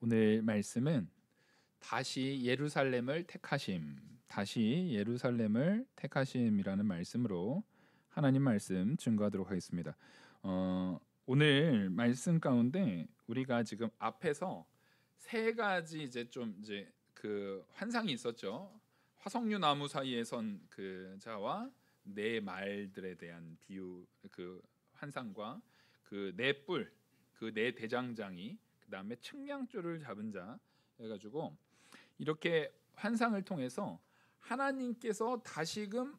오늘 말씀은 다시 예루살렘을 택하심이라는 말씀으로 하나님 말씀 증거하도록 하겠습니다. 오늘 말씀 가운데 우리가 지금 앞에서 세 가지 이제 그 환상이 있었죠. 화석류 나무 사이에 선 그 자와 네 말들에 대한 비유, 그 환상과 그 네 뿔, 그 네 대장장이, 그 다음에 측량줄을 잡은 자 해가지고 이렇게 환상을 통해서 하나님께서 다시금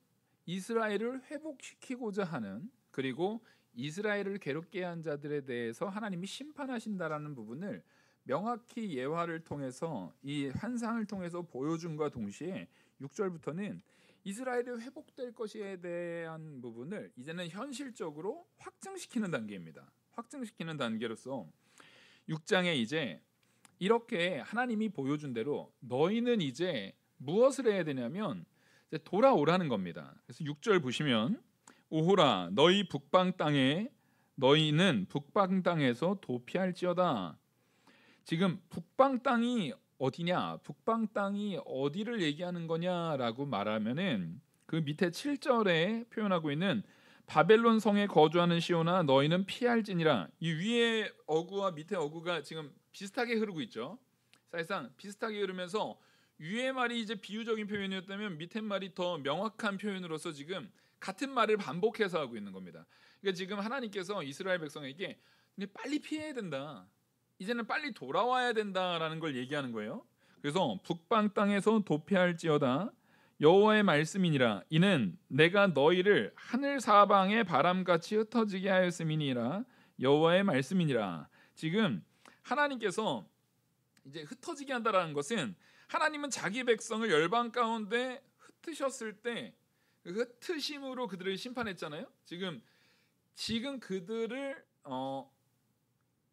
이스라엘을 회복시키고자 하는, 그리고 이스라엘을 괴롭게 한 자들에 대해서 하나님이 심판하신다라는 부분을 명확히 예화를 통해서, 이 환상을 통해서 보여준과 동시에 6절부터는 이스라엘이 회복될 것에 대한 부분을 이제는 현실적으로 확증시키는 단계입니다. 확증시키는 단계로서 6장에 이제 이렇게 하나님이 보여준 대로 너희는 이제 무엇을 해야 되냐면 이제 돌아오라는 겁니다. 그래서 6절 보시면 오호라 너희는 북방 땅에서 도피할지어다. 지금 북방 땅이 어디냐? 북방 땅이 어디를 얘기하는 거냐라고 말하면은 그 밑에 7절에 표현하고 있는 바벨론 성에 거주하는 시온아 너희는 피할지니라. 이 위에 어구와 밑에 어구가 지금 비슷하게 흐르고 있죠. 사실상 비슷하게 흐르면서 위의 말이 이제 비유적인 표현이었다면 밑에 말이 더 명확한 표현으로서 지금 같은 말을 반복해서 하고 있는 겁니다. 그러니까 지금 하나님께서 이스라엘 백성에게 빨리 피해야 된다, 이제는 빨리 돌아와야 된다라는 걸 얘기하는 거예요. 그래서 북방 땅에서 도피할지어다 여호와의 말씀이니라. 이는 내가 너희를 하늘 사방의 바람같이 흩어지게 하였음이니라. 여호와의 말씀이니라. 지금 하나님께서 이제 흩어지게 한다라는 것은, 하나님은 자기 백성을 열방 가운데 흩으셨을 때 흩으심으로 그들을 심판했잖아요. 지금 그들을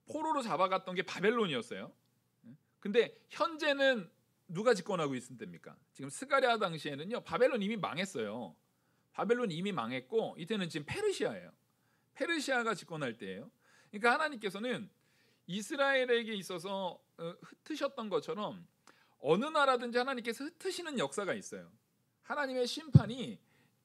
포로로 잡아갔던 게 바벨론이었어요. 근데 현재는 누가 집권하고 있을 때입니까? 지금 스가랴 당시에는요, 바벨론 이미 망했어요. 바벨론 이미 망했고 이때는 지금 페르시아예요. 페르시아가 집권할 때예요. 그러니까 하나님께서는 이스라엘에게 있어서 흩으셨던 것처럼 어느 나라든지 하나님께서 흩으시는 역사가 있어요. 하나님의 심판이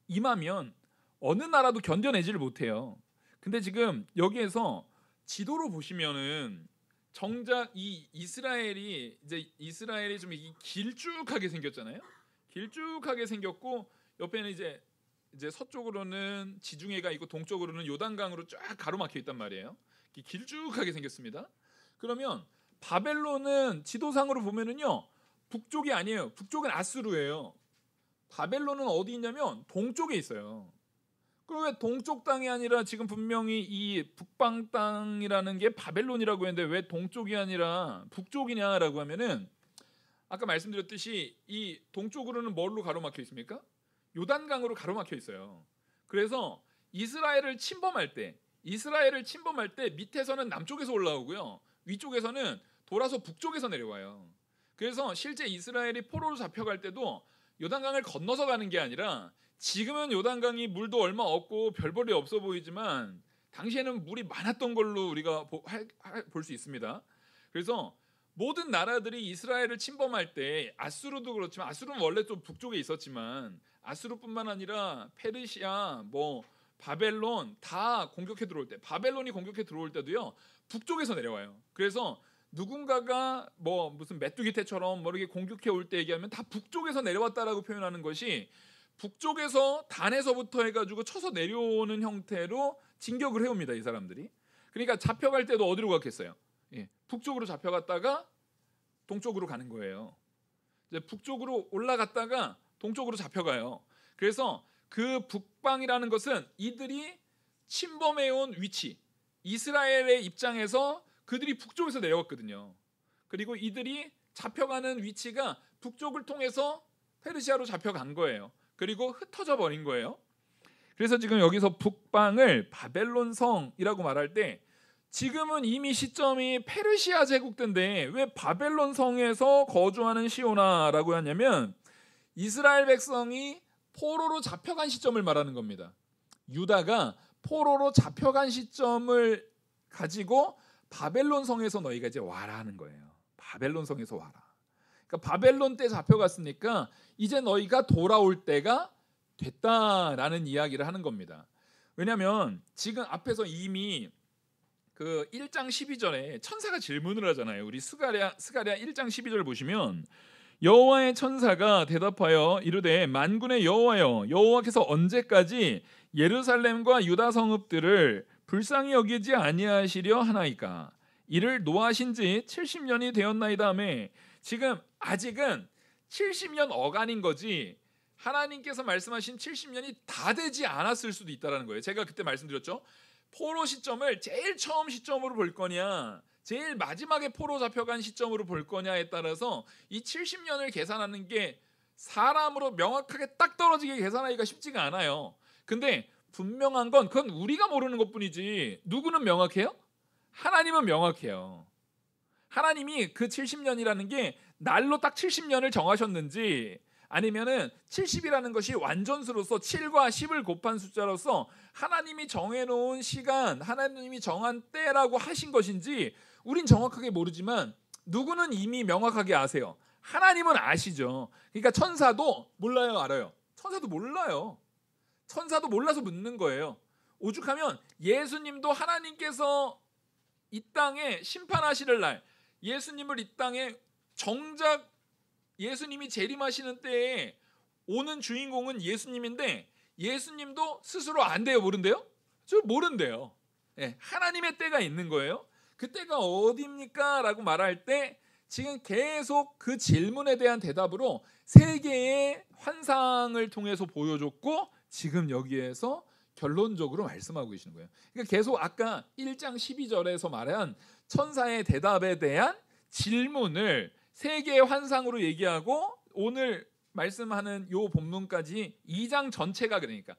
임하면 어느 나라도 견뎌내지를 못해요. 근데 지금 여기에서 지도로 보시면은 정작 이 이스라엘이 좀 길쭉하게 생겼잖아요. 길쭉하게 생겼고 옆에는 이제 서쪽으로는 지중해가 있고 동쪽으로는 요단강으로 쫙 가로막혀 있단 말이에요. 길쭉하게 생겼습니다. 그러면 바벨론은 지도상으로 보면은요, 북쪽이 아니에요. 북쪽은 아수르예요. 바벨론은 어디 있냐면 동쪽에 있어요. 그럼 왜 동쪽 땅이 아니라 지금 분명히 이 북방 땅이라는 게 바벨론이라고 했는데 왜 동쪽이 아니라 북쪽이냐라고 하면은, 아까 말씀드렸듯이 이 동쪽으로는 뭘로 가로막혀 있습니까? 요단강으로 가로막혀 있어요. 그래서 이스라엘을 침범할 때 밑에서는 남쪽에서 올라오고요, 위쪽에서는 돌아서 북쪽에서 내려와요. 그래서 실제 이스라엘이 포로로 잡혀갈 때도 요단강을 건너서 가는 게 아니라, 지금은 요단강이 물도 얼마 없고 별볼이 없어 보이지만 당시에는 물이 많았던 걸로 우리가 볼 수 있습니다. 그래서 모든 나라들이 이스라엘을 침범할 때, 아수르도 그렇지만, 아수르는 원래 좀 북쪽에 있었지만 아수르뿐만 아니라 페르시아, 바벨론 다 공격해 들어올 때, 바벨론이 공격해 들어올 때도요, 북쪽에서 내려와요. 그래서 누군가가 무슨 메뚜기 떼처럼 이렇게 공격해 올 때 얘기하면 다 북쪽에서 내려왔다라고 표현하는 것이, 북쪽에서 단에서부터 해가지고 쳐서 내려오는 형태로 진격을 해옵니다, 이 사람들이. 그러니까 잡혀갈 때도 어디로 갔겠어요? 북쪽으로 잡혀갔다가 동쪽으로 가는 거예요. 이제 북쪽으로 올라갔다가 동쪽으로 잡혀가요. 그래서 그 북방이라는 것은 이들이 침범해온 위치, 이스라엘의 입장에서 그들이 북쪽에서 내려왔거든요. 그리고 이들이 잡혀가는 위치가 북쪽을 통해서 페르시아로 잡혀간 거예요. 그리고 흩어져 버린 거예요. 그래서 지금 여기서 북방을 바벨론 성이라고 말할 때, 지금은 이미 시점이 페르시아 제국 때인데 왜 바벨론 성에서 거주하는 시온아라고 하냐면, 이스라엘 백성이 포로로 잡혀간 시점을 말하는 겁니다. 유다가 포로로 잡혀간 시점을 가지고 바벨론 성에서 너희가 이제 와라 하는 거예요. 바벨론 성에서 와라. 그러니까 바벨론 때 잡혀갔으니까 이제 너희가 돌아올 때가 됐다라는 이야기를 하는 겁니다. 왜냐하면 지금 앞에서 이미 그 1장 12절에 천사가 질문을 하잖아요. 우리 스가랴 1장 12절 보시면 여호와의 천사가 대답하여 이르되 만군의 여호와여, 여호와께서 언제까지 예루살렘과 유다 성읍들을 불쌍히 여기지 아니하시려 하나이까? 이를 노하신 지 70년이 되었나이다 하매, 지금 아직은 70년 어간인 거지 하나님께서 말씀하신 70년이 다 되지 않았을 수도 있다는 거예요. 제가 그때 말씀드렸죠. 포로 시점을 제일 처음 시점으로 볼 거냐, 제일 마지막에 포로 잡혀간 시점으로 볼 거냐에 따라서 이 70년을 계산하는 게 사람으로 명확하게 딱 떨어지게 계산하기가 쉽지가 않아요. 근데 분명한 건 그건 우리가 모르는 것뿐이지 누구는 명확해요? 하나님은 명확해요. 하나님이 그 70년이라는 게 날로 딱 70년을 정하셨는지, 아니면은 70이라는 것이 완전수로서 7과 10을 곱한 숫자로서 하나님이 정해놓은 시간, 하나님이 정한 때라고 하신 것인지 우린 정확하게 모르지만 누구는 이미 명확하게 아세요. 하나님은 아시죠. 그러니까 천사도 몰라요, 알아요? 천사도 몰라요. 천사도 몰라서 묻는 거예요. 오죽하면 예수님도 하나님께서 이 땅에 심판하시는 날, 예수님을 이 땅에 정작 예수님이 재림하시는 때에 오는 주인공은 예수님인데 예수님도 스스로 안 돼요, 모른대요? 저 모른대요. 네, 하나님의 때가 있는 거예요. 그 때가 어디입니까? 라고 말할 때 지금 계속 그 질문에 대한 대답으로 세 개의 환상을 통해서 보여줬고 지금 여기에서 결론적으로 말씀하고 계시는 거예요. 그러니까 계속 아까 1장 12절에서 말한 천사의 대답에 대한 질문을 세 개의 환상으로 얘기하고 오늘 말씀하는 요 본문까지 2장 전체가, 그러니까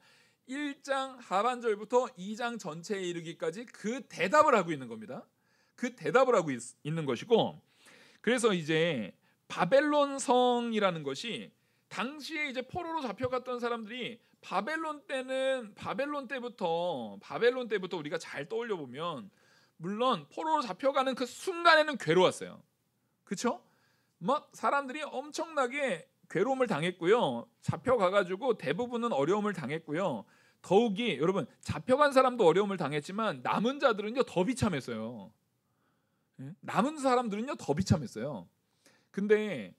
1장 하반절부터 2장 전체에 이르기까지 그 대답을 하고 있는 겁니다. 그 대답을 하고 있는 것이고, 그래서 이제 바벨론 성이라는 것이 당시에 이제 포로로 잡혀갔던 사람들이 바벨론 때부터 우리가 잘 떠올려 보면 물론 포로로 잡혀가는 그 순간에는 괴로웠어요. 그렇죠? 막 사람들이 엄청나게 괴로움을 당했고요. 잡혀가가지고 대부분은 어려움을 당했고요. 더욱이 여러분 잡혀간 사람도 어려움을 당했지만 남은 자들은요 더 비참했어요. 남은 사람들은요 더 비참했어요. 근데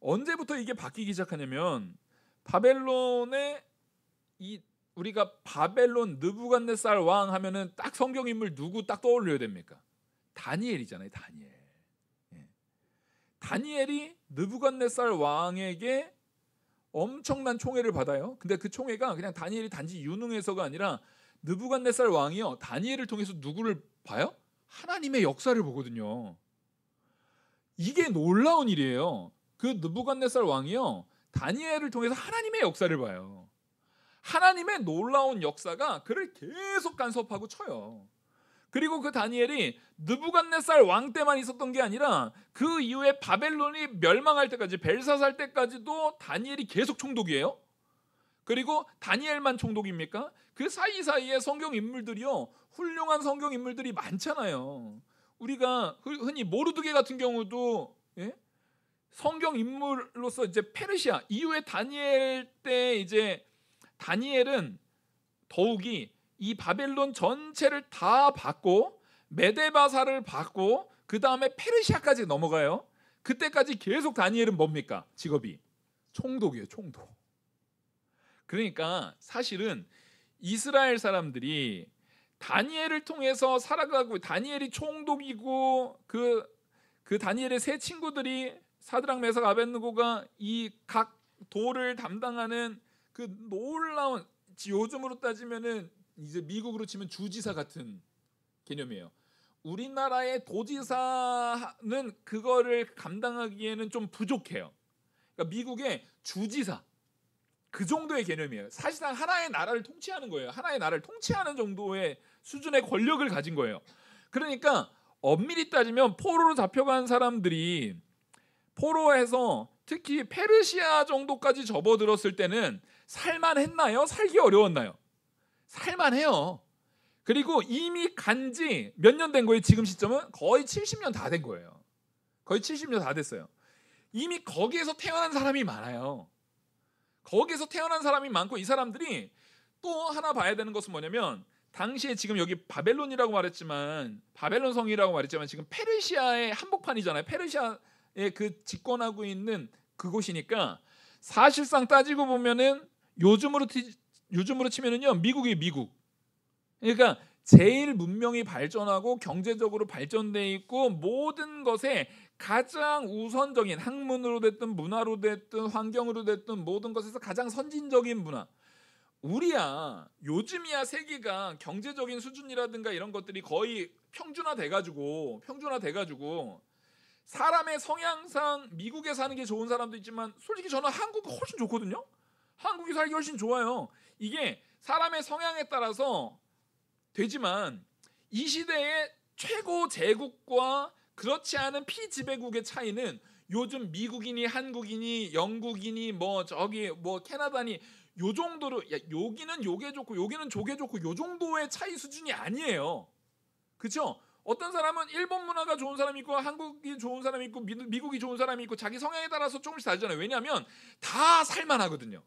언제부터 이게 바뀌기 시작하냐면 바벨론의 우리가 바벨론 느부갓네살 왕 하면은 딱 성경 인물 누구 딱 떠올려야 됩니까? 다니엘이잖아요. 다니엘이 느부갓네살 왕에게 엄청난 총애를 받아요. 근데 그 총애가 그냥 다니엘이 단지 유능해서가 아니라 느부갓네살 왕이요 다니엘을 통해서 누구를 봐요? 하나님의 역사를 보거든요. 이게 놀라운 일이에요. 그 느부갓네살 왕이요 다니엘을 통해서 하나님의 역사를 봐요. 하나님의 놀라운 역사가 그를 계속 간섭하고 쳐요. 그리고 그 다니엘이 느부갓네살 왕 때만 있었던 게 아니라 그 이후에 바벨론이 멸망할 때까지, 벨사살 때까지도 다니엘이 계속 총독이에요. 그리고 다니엘만 총독입니까? 그 사이사이에 성경 인물들이요 훌륭한 성경 인물들이 많잖아요. 우리가 흔히 모르드게 같은 경우도 성경 인물로서 이제 페르시아 이후에 다니엘 때 이제 다니엘은 더욱이 이 바벨론 전체를 다 받고 메데바사를 받고 그 다음에 페르시아까지 넘어가요. 그때까지 계속 다니엘은 뭡니까? 직업이 총독이에요. 총독. 그러니까 사실은 이스라엘 사람들이 다니엘을 통해서 살아가고, 다니엘이 총독이고 그 다니엘의 세 친구들이 사드락 메삭 아벳느고가 이 각 도를 담당하는 그 놀라운, 요즘으로 따지면은 이제 미국으로 치면 주지사 같은 개념이에요. 우리나라의 도지사는 그거를 감당하기에는 좀 부족해요. 그러니까 미국의 주지사 그 정도의 개념이에요. 사실상 하나의 나라를 통치하는 거예요. 하나의 나라를 통치하는 정도의 수준의 권력을 가진 거예요. 그러니까 엄밀히 따지면 포로로 잡혀간 사람들이 포로에서 특히 페르시아 정도까지 접어들었을 때는 살만했나요? 살기 어려웠나요? 살만해요. 그리고 이미 간지 몇 년 된 거예요? 지금 시점은 거의 70년 다 된 거예요. 거의 70년 다 됐어요. 이미 거기에서 태어난 사람이 많아요. 거기에서 태어난 사람이 많고, 이 사람들이 또 하나 봐야 되는 것은 뭐냐면, 당시에 지금 여기 바벨론이라고 말했지만, 바벨론 성이라고 말했지만 지금 페르시아의 한복판이잖아요. 페르시아의 그 집권하고 있는 그곳이니까, 사실상 따지고 보면은 요즘으로 치면은요, 미국. 그러니까 제일 문명이 발전하고 경제적으로 발전돼 있고, 모든 것에 가장 우선적인, 학문으로 됐든 문화로 됐든 환경으로 됐든 모든 것에서 가장 선진적인 문화. 요즘이야 세계가 경제적인 수준이라든가 이런 것들이 거의 평준화돼 가지고 사람의 성향상 미국에 사는 게 좋은 사람도 있지만, 솔직히 저는 한국이 훨씬 좋거든요. 한국이 살기 훨씬 좋아요. 이게 사람의 성향에 따라서 되지만, 이 시대의 최고 제국과 그렇지 않은 피지배국의 차이는, 요즘 미국이니 한국이니 영국이니 캐나다니 요 정도로, 여기는 요게 좋고 여기는 저게 좋고 요 정도의 차이 수준이 아니에요. 그렇죠? 어떤 사람은 일본 문화가 좋은 사람이 있고, 한국이 좋은 사람이 있고, 미국이 좋은 사람이 있고, 자기 성향에 따라서 조금씩 다르잖아요. 왜냐하면 다 살만하거든요.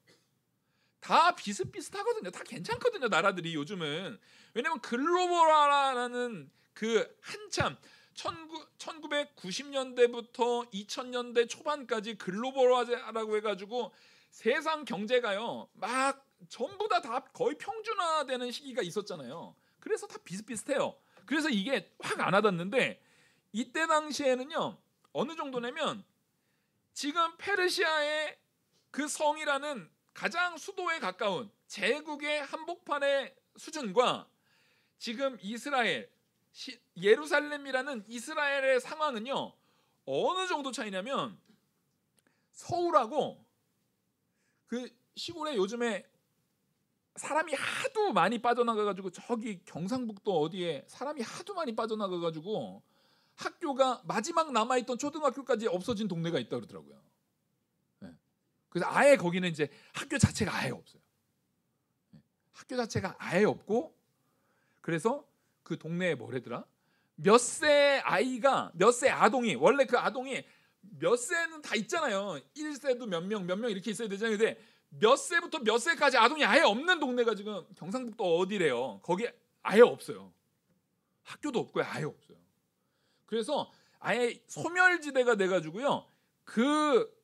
다 비슷비슷하거든요. 다 괜찮거든요, 나라들이 요즘은. 왜냐면 글로벌화라는 그 한참 1990년대부터 2000년대 초반까지 글로벌화라고 해가지고 세상 경제가요 막 전부 다 거의 평준화되는 시기가 있었잖아요. 그래서 다 비슷비슷해요. 그래서 이게 확 안 와닿는데, 이때 당시에는요 어느 정도냐면, 지금 페르시아의 그 성이라는 가장 수도에 가까운 제국의 한복판의 수준과, 지금 예루살렘이라는 이스라엘의 상황은요 어느 정도 차이냐면, 서울하고 그 시골에 요즘에 사람이 하도 많이 빠져나가가지고, 저기 경상북도 어디에 사람이 하도 많이 빠져나가가지고 학교가 마지막 남아있던 초등학교까지 없어진 동네가 있다 그러더라고요. 네. 그래서 아예 거기는 이제 학교 자체가 아예 없어요. 네. 학교 자체가 아예 없고, 그래서 그 동네에 뭐래더라? 몇 세 아동이, 원래 그 아동이 몇 세는 다 있잖아요. 1세도 몇 명 이렇게 있어야 되잖아요. 근데 몇 세부터 몇 세까지 아동이 아예 없는 동네가 지금 경상북도 어디래요. 거기 아예 없어요. 학교도 없고요. 아예 없어요. 그래서 아예 소멸지대가 돼가지고요. 그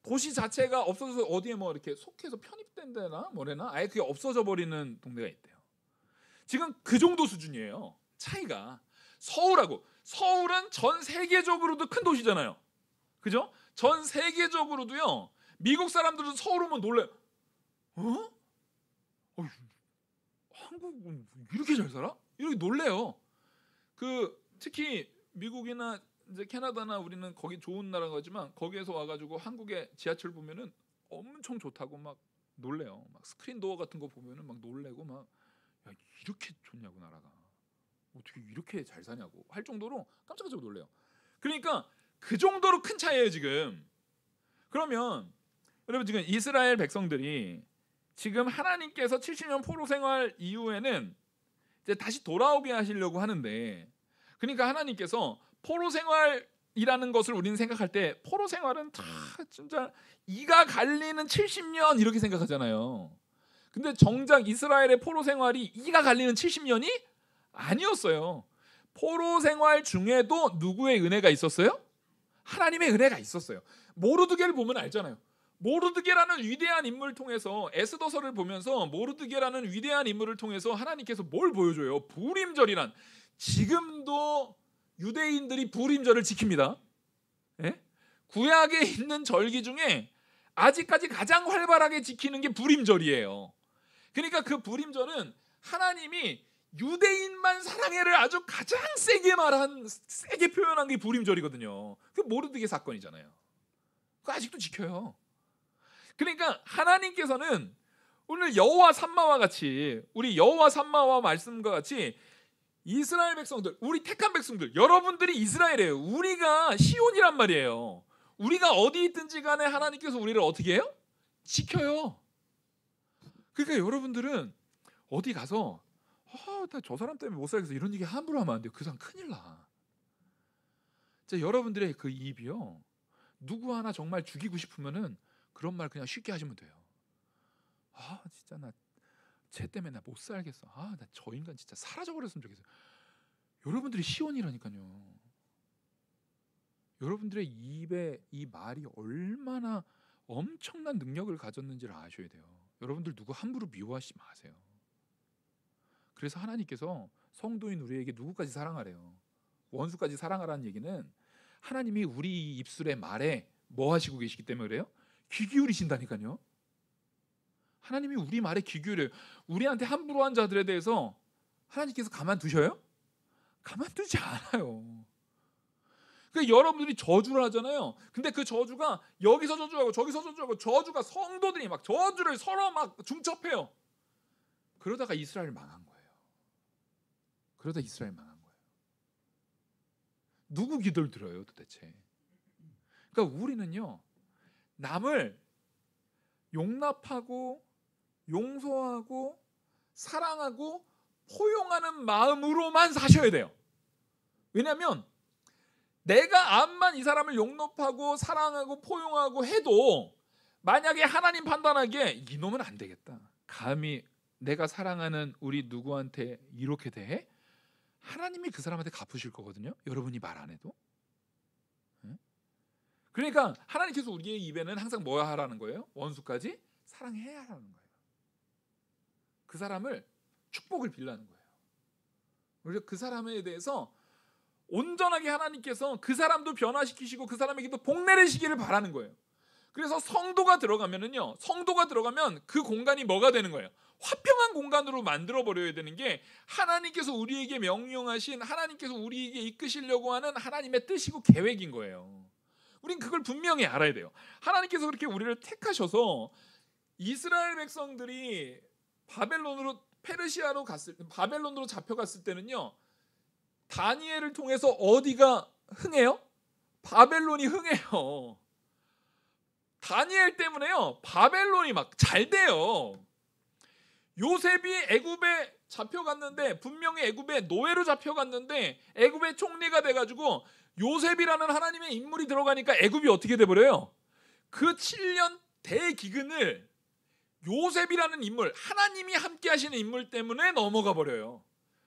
도시 자체가 없어져서 어디에 뭐 이렇게 속해서 편입된 데나 뭐래나 아예 그게 없어져 버리는 동네가 있대요. 지금 그 정도 수준이에요. 차이가. 서울은 전 세계적으로도 큰 도시잖아요. 그죠? 전 세계적으로도요. 미국 사람들은 서울 오면 놀래. 한국은 이렇게 잘 살아? 이렇게 놀래요. 특히 미국이나 이제 캐나다나, 우리는 거기 좋은 나라인 거지만, 거기에서 와가지고 한국의 지하철 보면은 엄청 좋다고 막 놀래요. 막 스크린 도어 같은 거 보면은 막 놀래고, 막 야, 이렇게 좋냐고 나라가, 어떻게 이렇게 잘 사냐고 할 정도로 깜짝깜짝 놀래요. 그러니까 그 정도로 큰 차이예요 지금. 그러면 여러분, 지금 이스라엘 백성들이 지금 하나님께서 70년 포로 생활 이후에는 이제 다시 돌아오게 하시려고 하는데, 그러니까 하나님께서 포로 생활이라는 것을 우리는 생각할 때, 포로 생활은 진짜 이가 갈리는 70년 이렇게 생각하잖아요. 근데 정작 이스라엘의 포로 생활이 이가 갈리는 70년이 아니었어요. 포로 생활 중에도 누구의 은혜가 있었어요? 하나님의 은혜가 있었어요. 모르드게를 보면 알잖아요. 모르드게라는 위대한 인물을 통해서, 에스더서를 보면서 모르드게라는 위대한 인물을 통해서 하나님께서 뭘 보여줘요? 부림절이란, 지금도 유대인들이 부림절을 지킵니다. 예? 구약에 있는 절기 중에 아직까지 가장 활발하게 지키는 게 부림절이에요. 그러니까 그 부림절은 하나님이 유대인만 사랑해를 아주 가장 세게 표현한 게 부림절이거든요. 그 모르드게 사건이잖아요. 그거 아직도 지켜요. 그러니까 하나님께서는 오늘 여호와 삼마와 같이, 우리 여호와 삼마와 말씀과 같이 이스라엘 백성들, 우리 택한 백성들, 여러분들이 이스라엘이에요. 우리가 시온이란 말이에요. 우리가 어디 있든지 간에 하나님께서 우리를 어떻게 해요? 지켜요. 그러니까 여러분들은 어디 가서 나 저 사람 때문에 못 살겠어 이런 얘기 함부로 하면 안 돼요. 그 사람 큰일 나. 여러분들의 그 입이요, 누구 하나 정말 죽이고 싶으면은 그런 말 그냥 쉽게 하시면 돼요. 아 진짜 나 쟤 때문에 나 못 살겠어. 아 나 저 인간 진짜 사라져 버렸으면 좋겠어요. 여러분들이 시원이라니까요. 여러분들의 입에 이 말이 얼마나 엄청난 능력을 가졌는지를 아셔야 돼요. 여러분들 누구 함부로 미워하지 마세요. 그래서 하나님께서 성도인 우리에게 누구까지 사랑하래요? 원수까지 사랑하라는 얘기는 하나님이 우리 입술의 말에 뭐 하시고 계시기 때문에 그래요? 귀 기울이신다니까요. 하나님이 우리 말에 귀 기울여요. 우리한테 함부로 한 자들에 대해서 하나님께서 가만두셔요? 가만두지 않아요. 그러니까 여러분들이 저주를 하잖아요. 근데 그 저주가 여기서 저주하고 저기서 저주하고, 저주가 성도들이 막 저주를 서로 막 중첩해요. 그러다가 이스라엘 망한 거예요. 그러다 이스라엘 망한 거예요. 누구 기도를 들어요 도대체? 그러니까 우리는요, 남을 용납하고 용서하고 사랑하고 포용하는 마음으로만 사셔야 돼요. 왜냐하면 내가 암만 이 사람을 용납하고 사랑하고 포용하고 해도 만약에 하나님 판단하기에 이놈은 안 되겠다, 감히 내가 사랑하는 우리 누구한테 이렇게 대해? 하나님이 그 사람한테 갚으실 거거든요. 여러분이 말 안 해도. 그러니까 하나님께서 우리의 입에는 항상 뭐 하라는 거예요? 원수까지 사랑해야 하라는 거예요. 그 사람을 축복을 빌라는 거예요. 그래서 그 사람에 대해서 온전하게 하나님께서 그 사람도 변화시키시고 그 사람에게도 복 내리시기를 바라는 거예요. 그래서 성도가 들어가면은요, 성도가 들어가면 그 공간이 뭐가 되는 거예요? 화평한 공간으로 만들어 버려야 되는 게 하나님께서 우리에게 명령하신, 하나님께서 우리에게 이끄시려고 하는 하나님의 뜻이고 계획인 거예요. 우린 그걸 분명히 알아야 돼요. 하나님께서 그렇게 우리를 택하셔서 이스라엘 백성들이 바벨론으로 잡혀갔을 때는요, 다니엘을 통해서 어디가 흥해요? 바벨론이 흥해요. 다니엘 때문에요, 바벨론이 막 잘 돼요. 요셉이 애굽에 잡혀갔는데, 분명히 애굽에 노예로 잡혀갔는데 애굽의 총리가 돼가지고 요셉이라는 하나님의 인물이 들어가니까 애굽이 어떻게 돼버려요? 그 7년 대기근을 요셉이라는 인물, 하나님이 함께 하시는 인물 때문에 넘어가 버려요.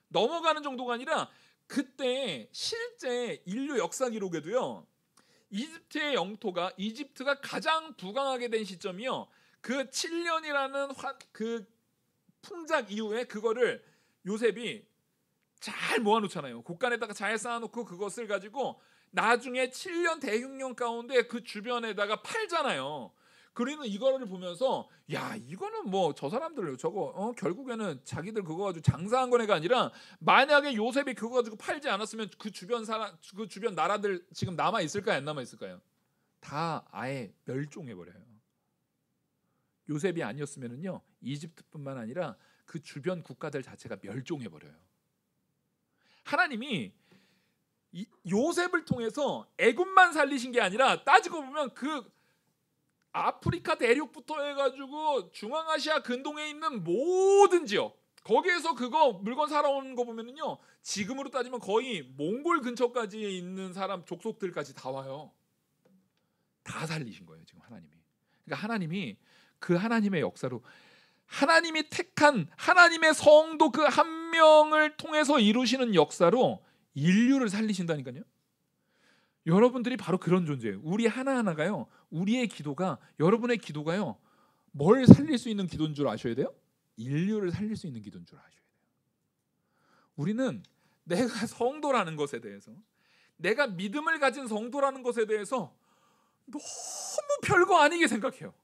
넘어가는 정도가 아니라 그때 실제 인류 역사 기록에도요, 이집트의 영토가, 이집트가 가장 부강하게 된 시점이요, 그 7년이라는 그 풍작 이후에 그거를 요셉이 잘 모아놓잖아요. 곳간에다가 잘 쌓아놓고 그것을 가지고 나중에 7년 대흉년 가운데 그 주변에다가 팔잖아요. 그리고 이거를 보면서 야, 이거는 뭐 저 사람들 저거 결국에는 자기들 그거 가지고 장사한 거네가 아니라, 만약에 요셉이 그거 가지고 팔지 않았으면 그 주변 나라들 지금 남아 있을까요, 안 남아 있을까요? 다 아예 멸종해 버려요. 요셉이 아니었으면은요, 이집트뿐만 아니라 그 주변 국가들 자체가 멸종해 버려요. 하나님이 요셉을 통해서 애굽만 살리신 게 아니라, 따지고 보면 그 아프리카 대륙부터 해가지고 중앙아시아 근동에 있는 모든 지역, 거기에서 그거 물건 살아오는 거 보면은요, 지금으로 따지면 거의 몽골 근처까지 있는 사람 족속들까지 다 와요. 다 살리신 거예요 지금 하나님이. 그러니까 하나님이 그 하나님의 역사로, 하나님이 택한 하나님의 성도 그 한 명을 통해서 이루시는 역사로 인류를 살리신다니까요. 여러분들이 바로 그런 존재예요. 우리 하나하나가요, 우리의 기도가, 여러분의 기도가요, 뭘 살릴 수 있는 기도인 줄 아셔야 돼요? 인류를 살릴 수 있는 기도인 줄 아셔야 돼요. 우리는 내가 성도라는 것에 대해서, 내가 믿음을 가진 성도라는 것에 대해서 너무 별거 아니게 생각해요.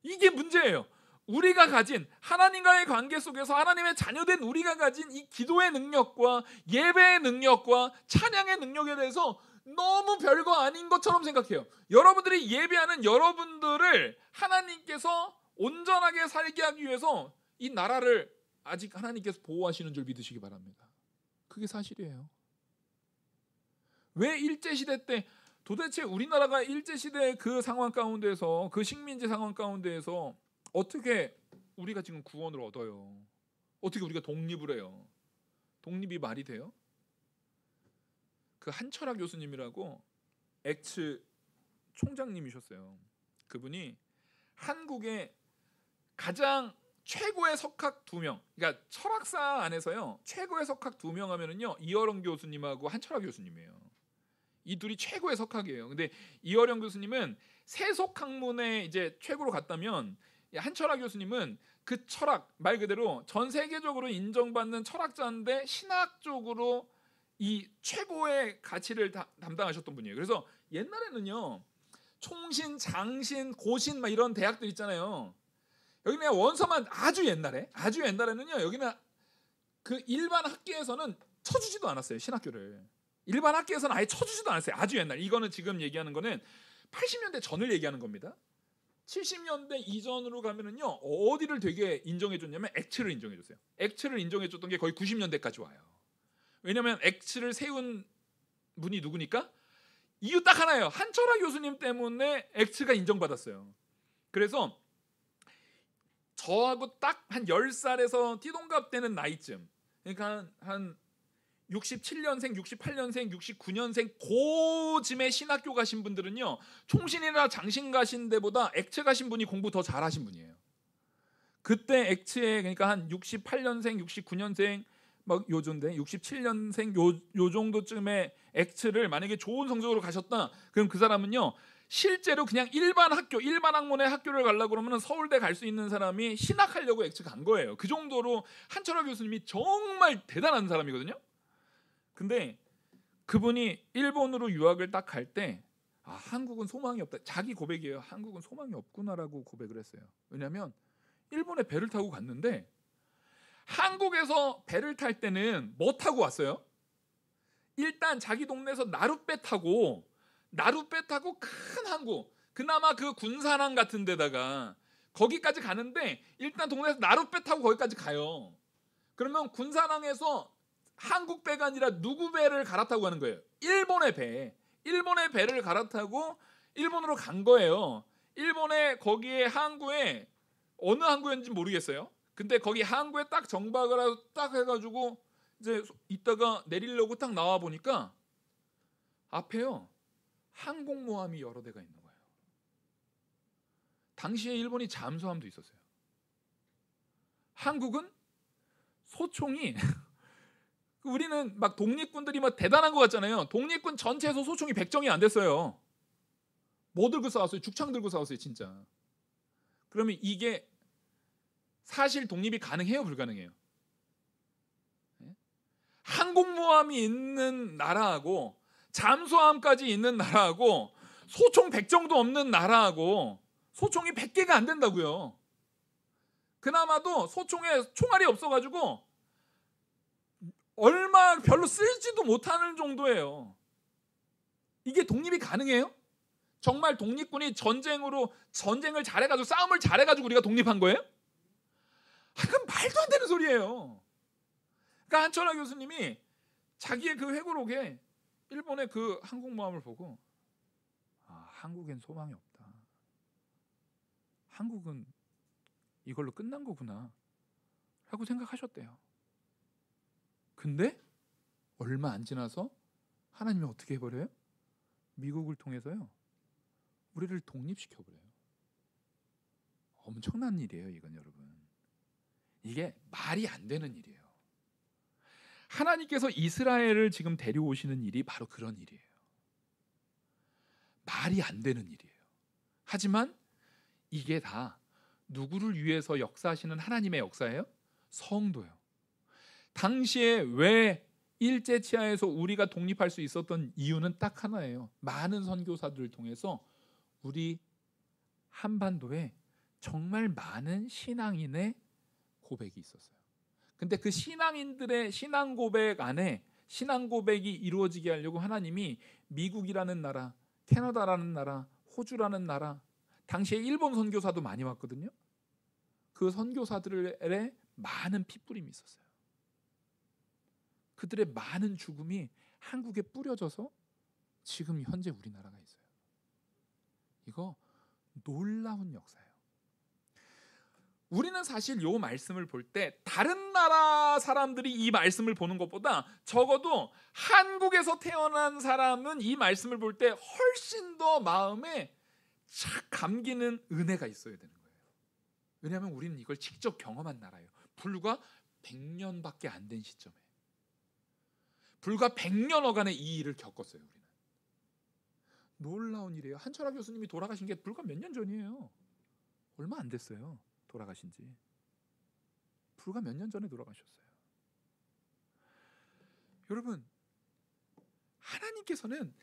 이게 문제예요. 우리가 가진 하나님과의 관계 속에서 하나님의 자녀된 우리가 가진 이 기도의 능력과 예배의 능력과 찬양의 능력에 대해서 너무 별거 아닌 것처럼 생각해요. 여러분들이 예배하는 여러분들을 하나님께서 온전하게 살게 하기 위해서 이 나라를 아직 하나님께서 보호하시는 줄 믿으시기 바랍니다. 그게 사실이에요. 왜 일제시대 때, 도대체 우리나라가 일제시대의 그 상황 가운데서, 그 식민지 상황 가운데에서 어떻게 우리가 지금 구원을 얻어요? 어떻게 우리가 독립을 해요? 독립이 말이 돼요? 그 한철학 교수님이라고 엑츠 총장님이셨어요. 그분이 한국의 가장 최고의 석학 2명, 그러니까 철학사 안에서요 최고의 석학 2명 하면은요 이어령 교수님하고 한철학 교수님이에요. 이 둘이 최고의 석학이에요. 근데 이어령 교수님은 세속 학문에 이제 최고로 갔다면 한철학 교수님은 그 철학 말 그대로 전 세계적으로 인정받는 철학자인데 신학적으로 이 최고의 가치를 담당하셨던 분이에요. 그래서 옛날에는요 총신, 장신, 고신 막 이런 대학들 있잖아요. 여기는 원서만 아주 옛날에는요 여기는 그 일반 학계에서는 쳐주지도 않았어요. 신학교를 일반 학계에서는 아예 쳐주지도 않았어요. 아주 옛날. 이거는 지금 얘기하는 거는 80년대 전을 얘기하는 겁니다. 70년대 이전으로 가면은요 어디를 되게 인정해줬냐면 엑츠를 인정해줬어요. 엑츠를 인정해줬던 게 거의 90년대까지 와요. 왜냐하면 엑츠를 세운 분이 누구니까? 이유 딱 하나예요. 한철학 교수님 때문에 엑츠가 인정받았어요. 그래서 저하고 딱 한 10살에서 띠동갑 되는 나이쯤, 그러니까 한 67년생, 68년생, 69년생 고쯤에 신학교 가신 분들은요 총신이나 장신 가신 데보다 엑츠 가신 분이 공부 더 잘하신 분이에요. 그때 엑츠에 그러니까 한 68년생, 69년생 막 요정데 67년생 요 정도쯤에 엑츠를 만약에 좋은 성적으로 가셨다. 그럼 그 사람은요 실제로 그냥 일반 학교, 일반 학문의 학교를 가려고 그러면 서울대 갈 수 있는 사람이 신학하려고 엑츠 간 거예요. 그 정도로 한철학 교수님이 정말 대단한 사람이거든요. 근데 그분이 일본으로 유학을 딱 갈 때 한국은 소망이 없다. 자기 고백이에요. 한국은 소망이 없구나라고 고백을 했어요. 왜냐하면 일본에 배를 타고 갔는데 한국에서 배를 탈 때는 뭐 타고 왔어요? 일단 자기 동네에서 나룻배 타고 큰 항구, 그나마 그 군산항 같은 데다가 거기까지 가는데 일단 동네에서 나룻배 타고 거기까지 가요. 그러면 군산항에서 한국 배가 아니라 누구 배를 갈아타고 가는 거예요? 일본의 배를 갈아타고 일본으로 간 거예요. 일본의 거기에 항구에 어느 항구였는지 모르겠어요. 근데 거기 항구에 딱 정박을 딱 해가지고 이제 이따가 내리려고 딱 나와 보니까 앞에요 항공모함이 여러 대가 있는 거예요. 당시에 일본이 잠수함도 있었어요. 한국은 소총이 우리는 막 독립군들이 막 대단한 것 같잖아요. 독립군 전체에서 소총이 100정이 안 됐어요. 뭐 들고 싸웠어요? 죽창 들고 싸웠어요, 진짜. 그러면 이게 사실 독립이 가능해요, 불가능해요? 항공모함이 있는 나라하고 잠수함까지 있는 나라하고 소총 100정도 없는 나라하고 소총이 100개가 안 된다고요. 그나마도 소총에 총알이 없어가지고 얼마 별로 쓰지도 못하는 정도예요. 이게 독립이 가능해요? 정말 독립군이 전쟁을 잘해가지고 싸움을 잘해가지고 우리가 독립한 거예요? 그건 말도 안 되는 소리예요. 그러니까 한철학 교수님이 자기의 그 회고록에 일본의 그 항공모함을 보고 한국엔 소망이 없다. 한국은 이걸로 끝난 거구나 라고 생각하셨대요. 근데 얼마 안 지나서 하나님이 어떻게 해버려요? 미국을 통해서요 우리를 독립시켜버려요. 엄청난 일이에요 이건 여러분. 이게 말이 안 되는 일이에요. 하나님께서 이스라엘을 지금 데려오시는 일이 바로 그런 일이에요. 말이 안 되는 일이에요. 하지만 이게 다 누구를 위해서 역사하시는 하나님의 역사예요? 성도요. 당시에 왜 일제치하에서 우리가 독립할 수 있었던 이유는 딱 하나예요. 많은 선교사들을 통해서 우리 한반도에 정말 많은 신앙인의 고백이 있었어요. 근데 그 신앙인들의 신앙 고백 안에 신앙 고백이 이루어지게 하려고 하나님이 미국이라는 나라, 캐나다라는 나라, 호주라는 나라, 당시에 일본 선교사도 많이 왔거든요. 그 선교사들의 많은 핏부림이 있었어요. 그들의 많은 죽음이 한국에 뿌려져서 지금 현재 우리나라가 있어요. 이거 놀라운 역사예요. 우리는 사실 이 말씀을 볼 때 다른 나라 사람들이 이 말씀을 보는 것보다 적어도 한국에서 태어난 사람은 이 말씀을 볼 때 훨씬 더 마음에 착 감기는 은혜가 있어야 되는 거예요. 왜냐하면 우리는 이걸 직접 경험한 나라예요. 불과 100년밖에 안 된 시점에 불과 100년여간의 이 일을 겪었어요. 우리는 놀라운 일이에요. 한철아 교수님이 돌아가신 게 불과 몇 년 전이에요. 얼마 안 됐어요. 돌아가신 지 불과 몇 년 전에 돌아가셨어요. 여러분, 하나님께서는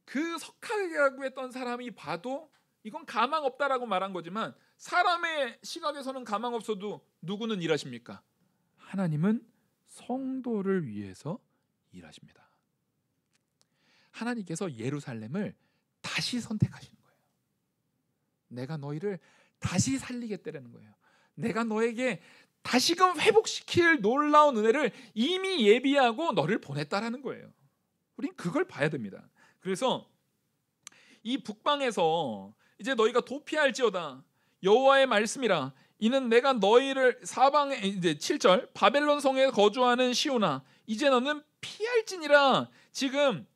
그 석학이라고 했던 사람이 봐도 이건 가망 없다라고 말한 거지만 사람의 시각에서는 가망 없어도 누구는 일하십니까? 하나님은 성도를 위해서 일하십니다. 하나님께서 예루살렘을 다시 선택하시는 거예요. 내가 너희를 다시 살리겠다는 거예요. 내가 너에게 다시금 회복시킬 놀라운 은혜를 이미 예비하고 너를 보냈다라는 거예요. 우린 그걸 봐야 됩니다. 그래서 이 북방에서 이제 너희가 도피할지어다 여호와의 말씀이라 이는 내가 너희를 사방에 이제 7절 바벨론 성에 거주하는 시온아 이제 너는 피할지니라. 지금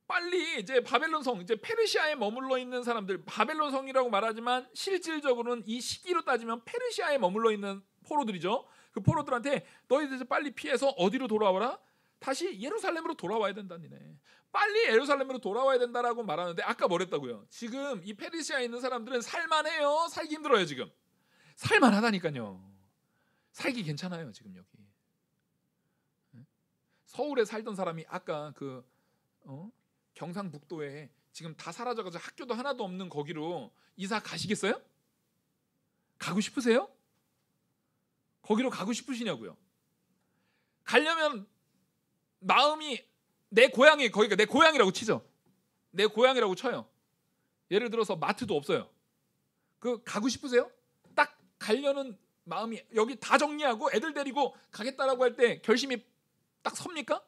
빨리 이제 바벨론 성, 이제 페르시아에 머물러 있는 사람들, 바벨론 성이라고 말하지만 실질적으로는 이 시기로 따지면 페르시아에 머물러 있는 포로들이죠. 그 포로들한테 너희들 이제 빨리 피해서 어디로 돌아와라? 다시 예루살렘으로 돌아와야 된다니네. 빨리 예루살렘으로 돌아와야 된다라고 말하는데 아까 뭐랬다고요? 지금 이 페르시아에 있는 사람들은 살만해요? 살기 힘들어요 지금? 살만하다니까요. 살기 괜찮아요 지금 여기. 서울에 살던 사람이 아까 그 경상북도에 지금 다 사라져가지고 학교도 하나도 없는 거기로 이사 가시겠어요? 가고 싶으세요? 거기로 가고 싶으시냐고요? 가려면 마음이 내 고향이 거기가 내 고향이라고 치죠. 내 고향이라고 쳐요. 예를 들어서 마트도 없어요. 그 가고 싶으세요? 딱 가려는 마음이 여기 다 정리하고 애들 데리고 가겠다라고 할 때 결심이 딱 섭니까?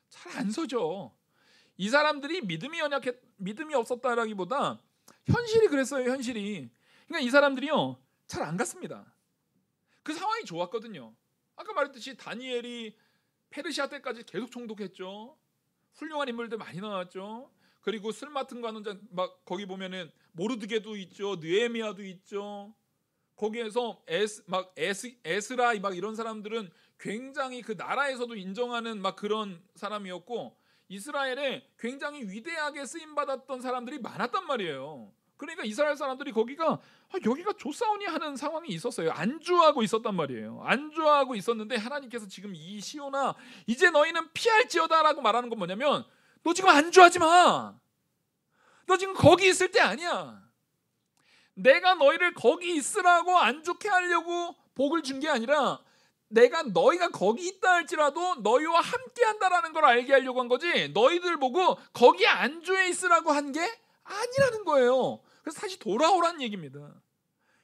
잘 안 서죠. 이 사람들이 믿음이 없었다라기보다 현실이 그랬어요. 현실이. 그러니까 이 사람들이요 잘 안 갔습니다. 그 상황이 좋았거든요. 아까 말했듯이 다니엘이 페르시아 때까지 계속 총독했죠. 훌륭한 인물들 많이 나왔죠. 그리고 술 맡은 거 하는 막 거기 보면은 모르드게도 있죠, 느헤미야도 있죠. 거기에서 에스라 막 이런 사람들은 굉장히 그 나라에서도 인정하는 막 그런 사람이었고 이스라엘에 굉장히 위대하게 쓰임 받았던 사람들이 많았단 말이에요. 그러니까 이스라엘 사람들이 거기가 여기가 좋사오니 하는 상황이 있었어요. 안주하고 있었단 말이에요. 안주하고 있었는데 하나님께서 지금 이 시온아 이제 너희는 피할지어다라고 말하는 건 뭐냐면 너 지금 안주하지 마. 너 지금 거기 있을 때 아니야. 내가 너희를 거기 있으라고 안 좋게 하려고 복을 준 게 아니라 내가 너희가 거기 있다 할지라도 너희와 함께 한다라는 걸 알게 하려고 한 거지 너희들 보고 거기 안주해 있으라고 한 게 아니라는 거예요. 그래서 다시 돌아오라는 얘기입니다.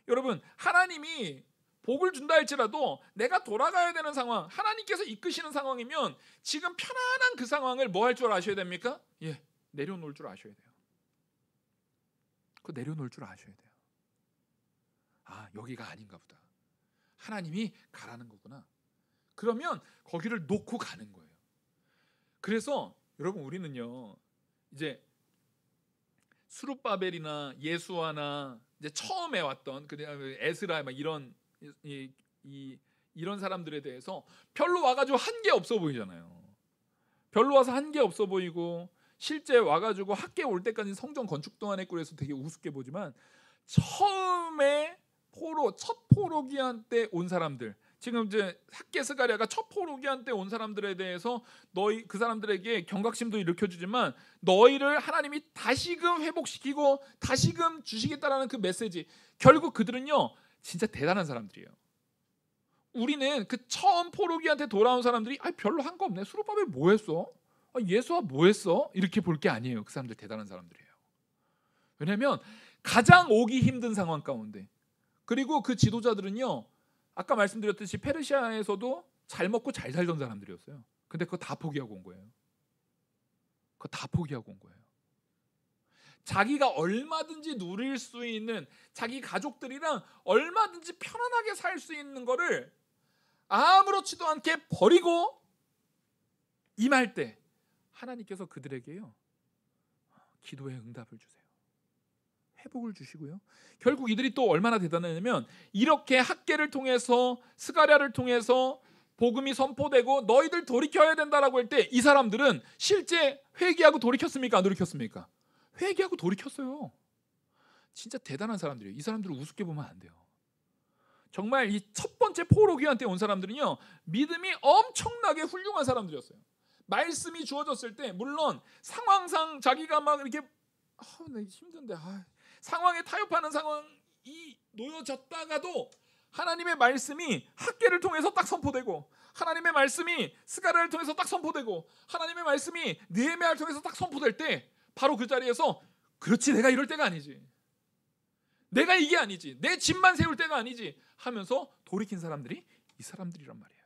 여러분 하나님이 복을 준다 할지라도 내가 돌아가야 되는 상황 하나님께서 이끄시는 상황이면 지금 편안한 그 상황을 뭐 할 줄 아셔야 됩니까? 예, 내려놓을 줄 아셔야 돼요. 그 내려놓을 줄 아셔야 돼요. 아 여기가 아닌가 보다. 하나님이 가라는 거구나. 그러면 거기를 놓고 가는 거예요. 그래서 여러분 우리는요 이제 수룹바벨이나 예수아나 이제 처음에 왔던 에스라 막 이런 이런 사람들에 대해서 별로 와가지고 한 게 없어 보이잖아요. 별로 와서 한 게 없어 보이고 실제 와가지고 학교에 올 때까지 성전 건축도 안 했고 그래서 되게 우습게 보지만 처음에 첫 포로기한 때 온 사람들 지금 이제 학개스가랴가 첫 포로기한 때 온 사람들에 대해서 너희 그 사람들에게 경각심도 일으켜주지만 너희를 하나님이 다시금 회복시키고 다시금 주시겠다라는 그 메시지 결국 그들은요 진짜 대단한 사람들이에요. 우리는 그 처음 포로기한테 돌아온 사람들이 별로 한 거 없네. 수룹바벨 뭐 했어? 예수와 뭐 했어? 이렇게 볼 게 아니에요. 그 사람들 대단한 사람들이에요. 왜냐하면 가장 오기 힘든 상황 가운데 그리고 그 지도자들은요 아까 말씀드렸듯이 페르시아에서도 잘 먹고 잘 살던 사람들이었어요. 근데 그거 다 포기하고 온 거예요. 그거 다 포기하고 온 거예요. 자기가 얼마든지 누릴 수 있는, 자기 가족들이랑 얼마든지 편안하게 살 수 있는 거를 아무렇지도 않게 버리고 임할 때 하나님께서 그들에게요 기도의 응답을 주세요. 회복을 주시고요. 결국 이들이 또 얼마나 대단하냐면, 이렇게 학계를 통해서, 스가랴를 통해서 복음이 선포되고 너희들 돌이켜야 된다라고 할 때 이 사람들은 실제 회개하고 돌이켰습니까? 안 돌이켰습니까? 회개하고 돌이켰어요. 진짜 대단한 사람들이에요. 이 사람들을 우습게 보면 안 돼요. 정말 이 첫 번째 포로기한 때 온 사람들은요 믿음이 엄청나게 훌륭한 사람들이었어요. 말씀이 주어졌을 때 물론 상황상 자기가 막 이렇게 나 힘든데 상황에 타협하는 상황이 놓여졌다가도 하나님의 말씀이 학계를 통해서 딱 선포되고, 하나님의 말씀이 스가랴를 통해서 딱 선포되고, 하나님의 말씀이 느헤미야를 통해서 딱 선포될 때 바로 그 자리에서 그렇지, 내가 이럴 때가 아니지, 내가 이게 아니지, 내 집만 세울 때가 아니지 하면서 돌이킨 사람들이 이 사람들이란 말이에요.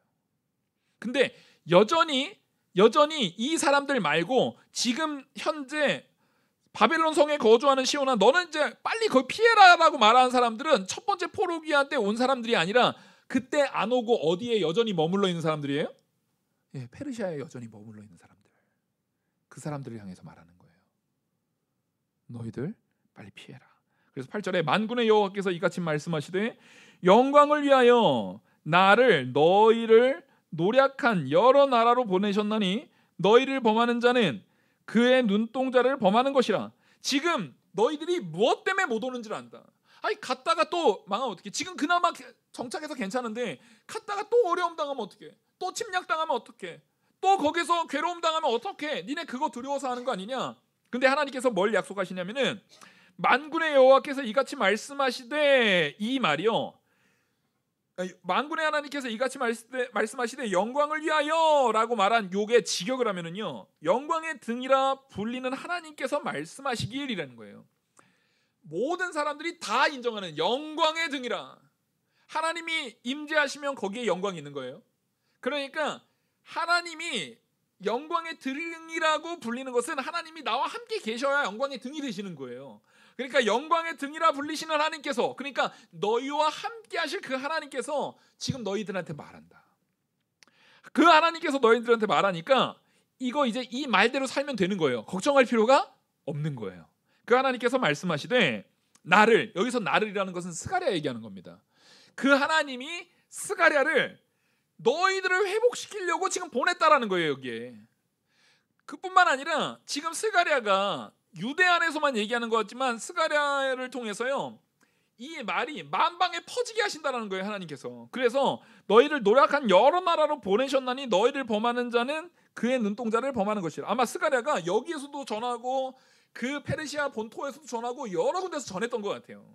근데 여전히 이 사람들 말고 지금 현재 바벨론 성에 거주하는 시온아, 너는 이제 빨리 거기 피해라라고 말하는 사람들은 첫 번째 포로기한 때 온 사람들이 아니라 그때 안 오고 어디에 여전히 머물러 있는 사람들이에요? 예, 페르시아에 여전히 머물러 있는 사람들. 그 사람들을 향해서 말하는 거예요. 너희들 빨리 피해라. 그래서 8절에 만군의 여호와께서 이같이 말씀하시되 영광을 위하여 나를 너희를 노략한 여러 나라로 보내셨나니 너희를 범하는 자는 그의 눈동자를 범하는 것이라. 지금 너희들이 무엇 때문에 못 오는지를 안다. 아니 갔다가 또 망하면 어떡해. 지금 그나마 정착해서 괜찮은데 갔다가 또 어려움 당하면 어떡해. 또 침략 당하면 어떡해. 또 거기서 괴로움 당하면 어떡해. 니네 그거 두려워서 하는 거 아니냐. 근데 하나님께서 뭘 약속하시냐면은 만군의 여호와께서 이같이 말씀하시되, 이 말이요, 만군의 하나님께서 이같이 말씀하시되 영광을 위하여라고 말한 요게 직역을 하면은요 영광의 등이라 불리는 하나님께서 말씀하시기이라는 거예요. 모든 사람들이 다 인정하는 영광의 등이라, 하나님이 임재하시면 거기에 영광이 있는 거예요. 그러니까 하나님이 영광의 등이라고 불리는 것은 하나님이 나와 함께 계셔야 영광의 등이 되시는 거예요. 그러니까 영광의 등이라 불리시는 하나님께서, 그러니까 너희와 함께 하실 그 하나님께서 지금 너희들한테 말한다. 그 하나님께서 너희들한테 말하니까 이거 이제 이 말대로 살면 되는 거예요. 걱정할 필요가 없는 거예요. 그 하나님께서 말씀하시되 나를, 여기서 나를이라는 것은 스가랴 얘기하는 겁니다. 그 하나님이 스가랴를 너희들을 회복시키려고 지금 보냈다라는 거예요. 여기에 그뿐만 아니라 지금 스가랴가 유대 안에서만 얘기하는 것 같지만 스가랴를 통해서요 이 말이 만방에 퍼지게 하신다는 거예요. 하나님께서. 그래서 너희를 노략한 여러 나라로 보내셨나니 너희를 범하는 자는 그의 눈동자를 범하는 것이라. 아마 스가랴가 여기에서도 전하고 그 페르시아 본토에서도 전하고 여러 군데서 전했던 것 같아요.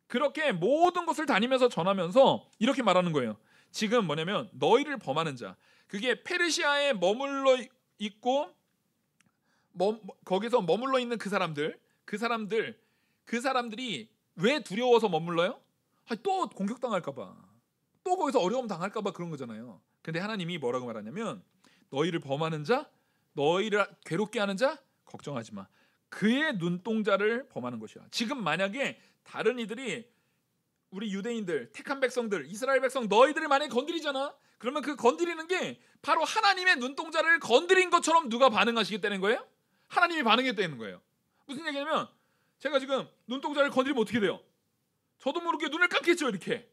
그렇게 모든 곳을 다니면서 전하면서 이렇게 말하는 거예요. 지금 뭐냐면 너희를 범하는 자, 그게 페르시아에 머물러 있고 거기서 머물러 있는 그 사람들이 왜 두려워서 머물러요? 또 공격당할까 봐, 또 거기서 어려움 당할까 봐 그런 거잖아요. 근데 하나님이 뭐라고 말하냐면 너희를 범하는 자, 너희를 괴롭게 하는 자 걱정하지 마. 그의 눈동자를 범하는 것이야. 지금 만약에 다른 이들이 우리 유대인들, 택한 백성들, 이스라엘 백성 너희들을 만약에 건드리잖아. 그러면 그 건드리는 게 바로 하나님의 눈동자를 건드린 것처럼 누가 반응하시겠다는 거예요? 하나님이 반응했다는 거예요. 무슨 얘기냐면 제가 지금 눈동자를 건드리면 어떻게 돼요? 저도 모르게 눈을 감겠죠. 이렇게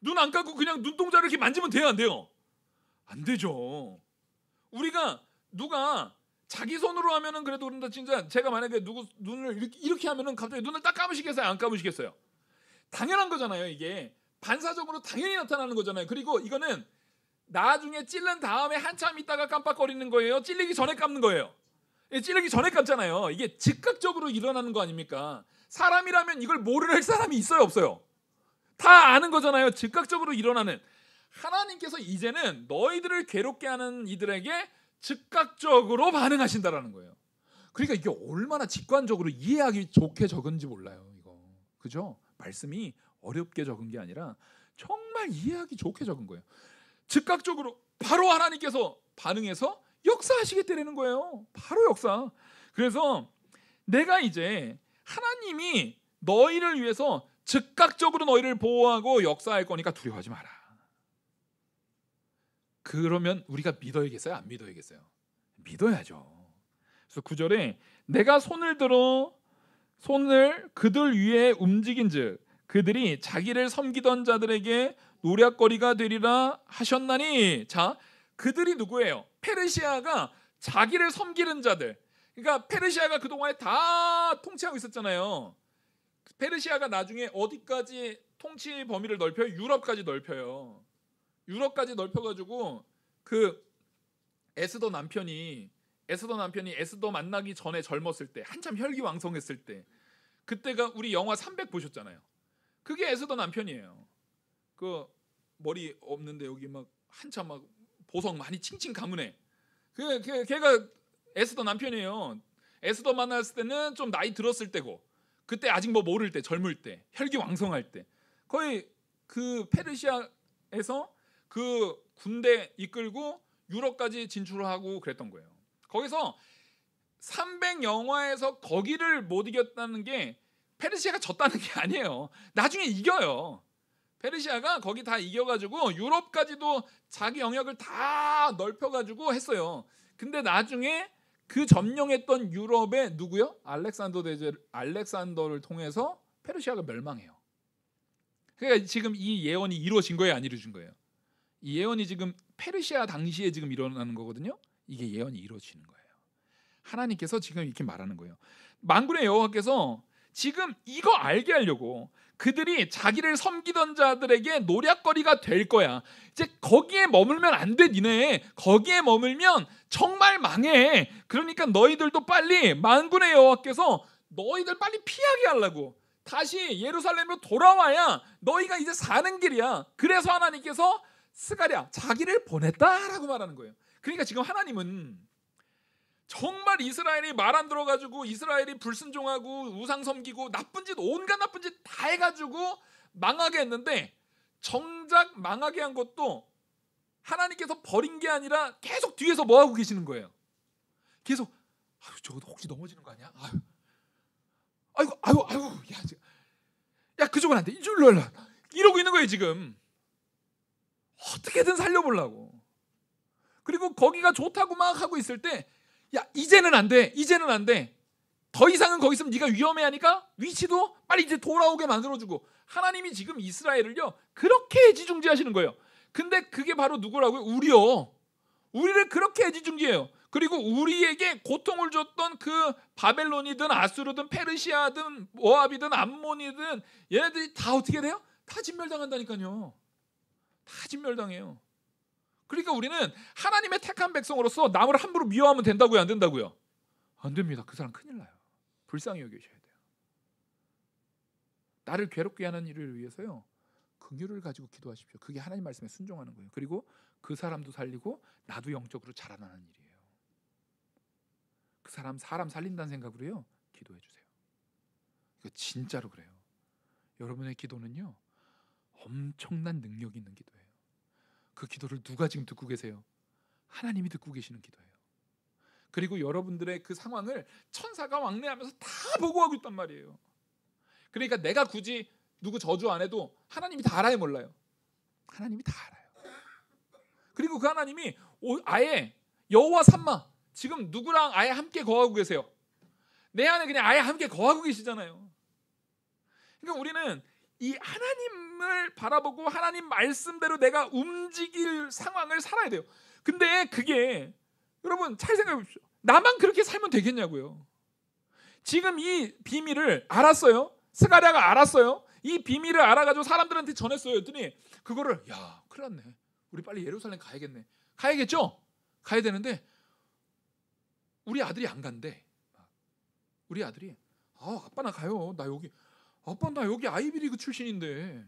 눈 안 감고 그냥 눈동자를 이렇게 만지면 돼요, 안 돼요? 안 되죠. 우리가 누가 자기 손으로 하면은 그래도 그런다. 진짜 제가 만약에 누구 눈을 이렇게 하면은 갑자기 눈을 딱 감으시겠어요? 안 감으시겠어요? 당연한 거잖아요. 이게 반사적으로 당연히 나타나는 거잖아요. 그리고 이거는 나중에 찔른 다음에 한참 있다가 깜빡거리는 거예요? 찔리기 전에 감는 거예요? 찔리기 전에 감잖아요. 이게 즉각적으로 일어나는 거 아닙니까? 사람이라면 이걸 모르는 사람이 있어요, 없어요? 다 아는 거잖아요. 즉각적으로 일어나는. 하나님께서 이제는 너희들을 괴롭게 하는 이들에게 즉각적으로 반응하신다라는 거예요. 그러니까 이게 얼마나 직관적으로 이해하기 좋게 적은지 몰라요. 이거 그죠? 말씀이 어렵게 적은 게 아니라 정말 이해하기 좋게 적은 거예요. 즉각적으로 바로 하나님께서 반응해서 역사하시겠다는 거예요. 바로 역사. 그래서 내가 이제 하나님이 너희를 위해서 즉각적으로 너희를 보호하고 역사할 거니까 두려워하지 마라. 그러면 우리가 믿어야겠어요? 안 믿어야겠어요? 믿어야죠. 그래서 9절에 내가 손을 들어 손을 그들 위에 움직인즉 그들이 자기를 섬기던 자들에게 노략거리가 되리라 하셨나니. 자, 그들이 누구예요? 페르시아가 자기를 섬기는 자들. 그러니까 페르시아가 그동안에 다 통치하고 있었잖아요. 페르시아가 나중에 어디까지 통치 범위를 넓혀요? 유럽까지 넓혀요. 유럽까지 넓혀가지고 그 에스더 남편이 에스더 만나기 전에 젊었을 때, 한참 혈기왕성했을 때, 그때가 우리 영화 300 보셨잖아요. 그게 에스더 남편이에요. 그 머리 없는데 여기 막 한참 막 보석 많이 칭칭 감은 애. 걔가 에스더 남편이에요. 에스더 만났을 때는 좀 나이 들었을 때고, 그때 아직 뭐 모를 때, 젊을 때, 혈기왕성할 때, 거의 그 페르시아에서 그 군대 이끌고 유럽까지 진출하고 그랬던 거예요. 거기서 300 영화에서 거기를 못 이겼다는 게 페르시아가 졌다는 게 아니에요. 나중에 이겨요. 페르시아가 거기 다 이겨가지고 유럽까지도 자기 영역을 다 넓혀가지고 했어요. 근데 나중에 그 점령했던 유럽의 누구요? 알렉산더를 통해서 페르시아가 멸망해요. 그러니까 지금 이 예언이 이루어진 거예요, 안 이루어진 거예요? 이 예언이 지금 페르시아 당시에 지금 일어나는 거거든요. 이게 예언이 이루어지는 거예요. 하나님께서 지금 이렇게 말하는 거예요. 만군의 여호와께서 지금 이거 알게 하려고 그들이 자기를 섬기던 자들에게 노략거리가 될 거야. 이제 거기에 머물면 안 돼, 니네. 거기에 머물면 정말 망해. 그러니까 너희들도 빨리, 만군의 여호와께서 너희들 빨리 피하게 하려고 다시 예루살렘으로 돌아와야 너희가 이제 사는 길이야. 그래서 하나님께서 스가랴 자기를 보냈다라고 말하는 거예요. 그러니까 지금 하나님은 정말 이스라엘이 말 안 들어가지고 이스라엘이 불순종하고 우상 섬기고 나쁜 짓, 온갖 나쁜 짓 다 해가지고 망하게 했는데, 정작 망하게 한 것도 하나님께서 버린 게 아니라 계속 뒤에서 뭐 하고 계시는 거예요. 계속 저거 혹시 넘어지는 거 아니야? 아이고 야 그쪽은 안 돼, 이쪽으로 올라, 이러고 있는 거예요. 지금 어떻게든 살려보려고. 그리고 거기가 좋다고 막 하고 있을 때, 야 이제는 안 돼, 이제는 안 돼, 더 이상은 거기 있으면 네가 위험해하니까 위치도 빨리 이제 돌아오게 만들어주고. 하나님이 지금 이스라엘을요 그렇게 애지중지하시는 거예요. 근데 그게 바로 누구라고요? 우리를 그렇게 애지중지해요. 그리고 우리에게 고통을 줬던 그 바벨론이든 아수르든 페르시아든 모압이든 암몬이든 얘네들이 다 어떻게 돼요? 다 진멸당한다니까요. 다 진멸당해요. 그러니까 우리는 하나님의 택한 백성으로서 남을 함부로 미워하면 된다고요, 안 된다고요? 안 됩니다. 그 사람 큰일 나요. 불쌍히 여기셔야 돼요. 나를 괴롭게 하는 일을 위해서요 긍휼을 가지고 기도하십시오. 그게 하나님 말씀에 순종하는 거예요. 그리고 그 사람도 살리고 나도 영적으로 자라나는 일이에요. 그 사람 살린다는 생각으로요 기도해 주세요. 이거 진짜로 그래요. 여러분의 기도는요 엄청난 능력이 있는 기도예요. 그 기도를 누가 지금 듣고 계세요? 하나님이 듣고 계시는 기도예요. 그리고 여러분들의 그 상황을 천사가 왕래하면서 다 보고하고 있단 말이에요. 그러니까 내가 굳이 누구 저주 안 해도 하나님이 다 알아요, 몰라요? 하나님이 다 알아요. 그리고 그 하나님이 아예 여호와 삼마 지금 누구랑 아예 함께 거하고 계세요. 내 안에 그냥 아예 함께 거하고 계시잖아요. 그러니까 우리는 이 하나님을 바라보고 하나님 말씀대로 내가 움직일 상황을 살아야 돼요. 근데 그게 여러분 잘 생각해 보십시오. 나만 그렇게 살면 되겠냐고요. 지금 이 비밀을 알았어요. 스가랴가 알았어요. 이 비밀을 알아가지고 사람들한테 전했어요. 했더니 그거를 야 큰일 났네, 우리 빨리 예루살렘 가야겠네. 가야겠죠? 가야 되는데 우리 아들이 안 간대. 우리 아들이 아빠 나 가요. 아빠 나 여기 아이비리그 출신인데,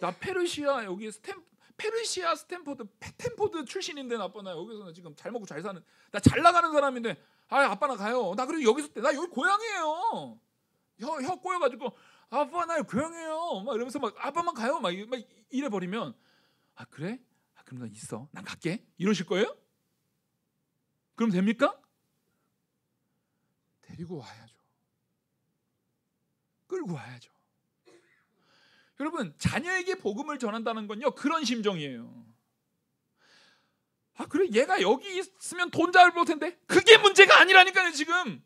나 페르시아 여기 스탠포드 출신인데, 아빠 나 여기서 지금 잘 먹고 잘 사는, 나 잘 나가는 사람인데 아빠 나 가요. 나 그리고 여기서 나 여기 고향이에요. 혀 꼬여가지고 아빠 나 고향이에요 막 이러면서 막 아빠만 가요 막 이래 버리면 그래? 그럼 나 있어, 난 갈게, 이러실 거예요? 그럼 됩니까? 데리고 와야죠. 끌고 와야죠. 여러분, 자녀에게 복음을 전한다는 건요, 그런 심정이에요. 아, 그래, 얘가 여기 있으면 돈 잘 벌 텐데. 그게 문제가 아니라니까요. 지금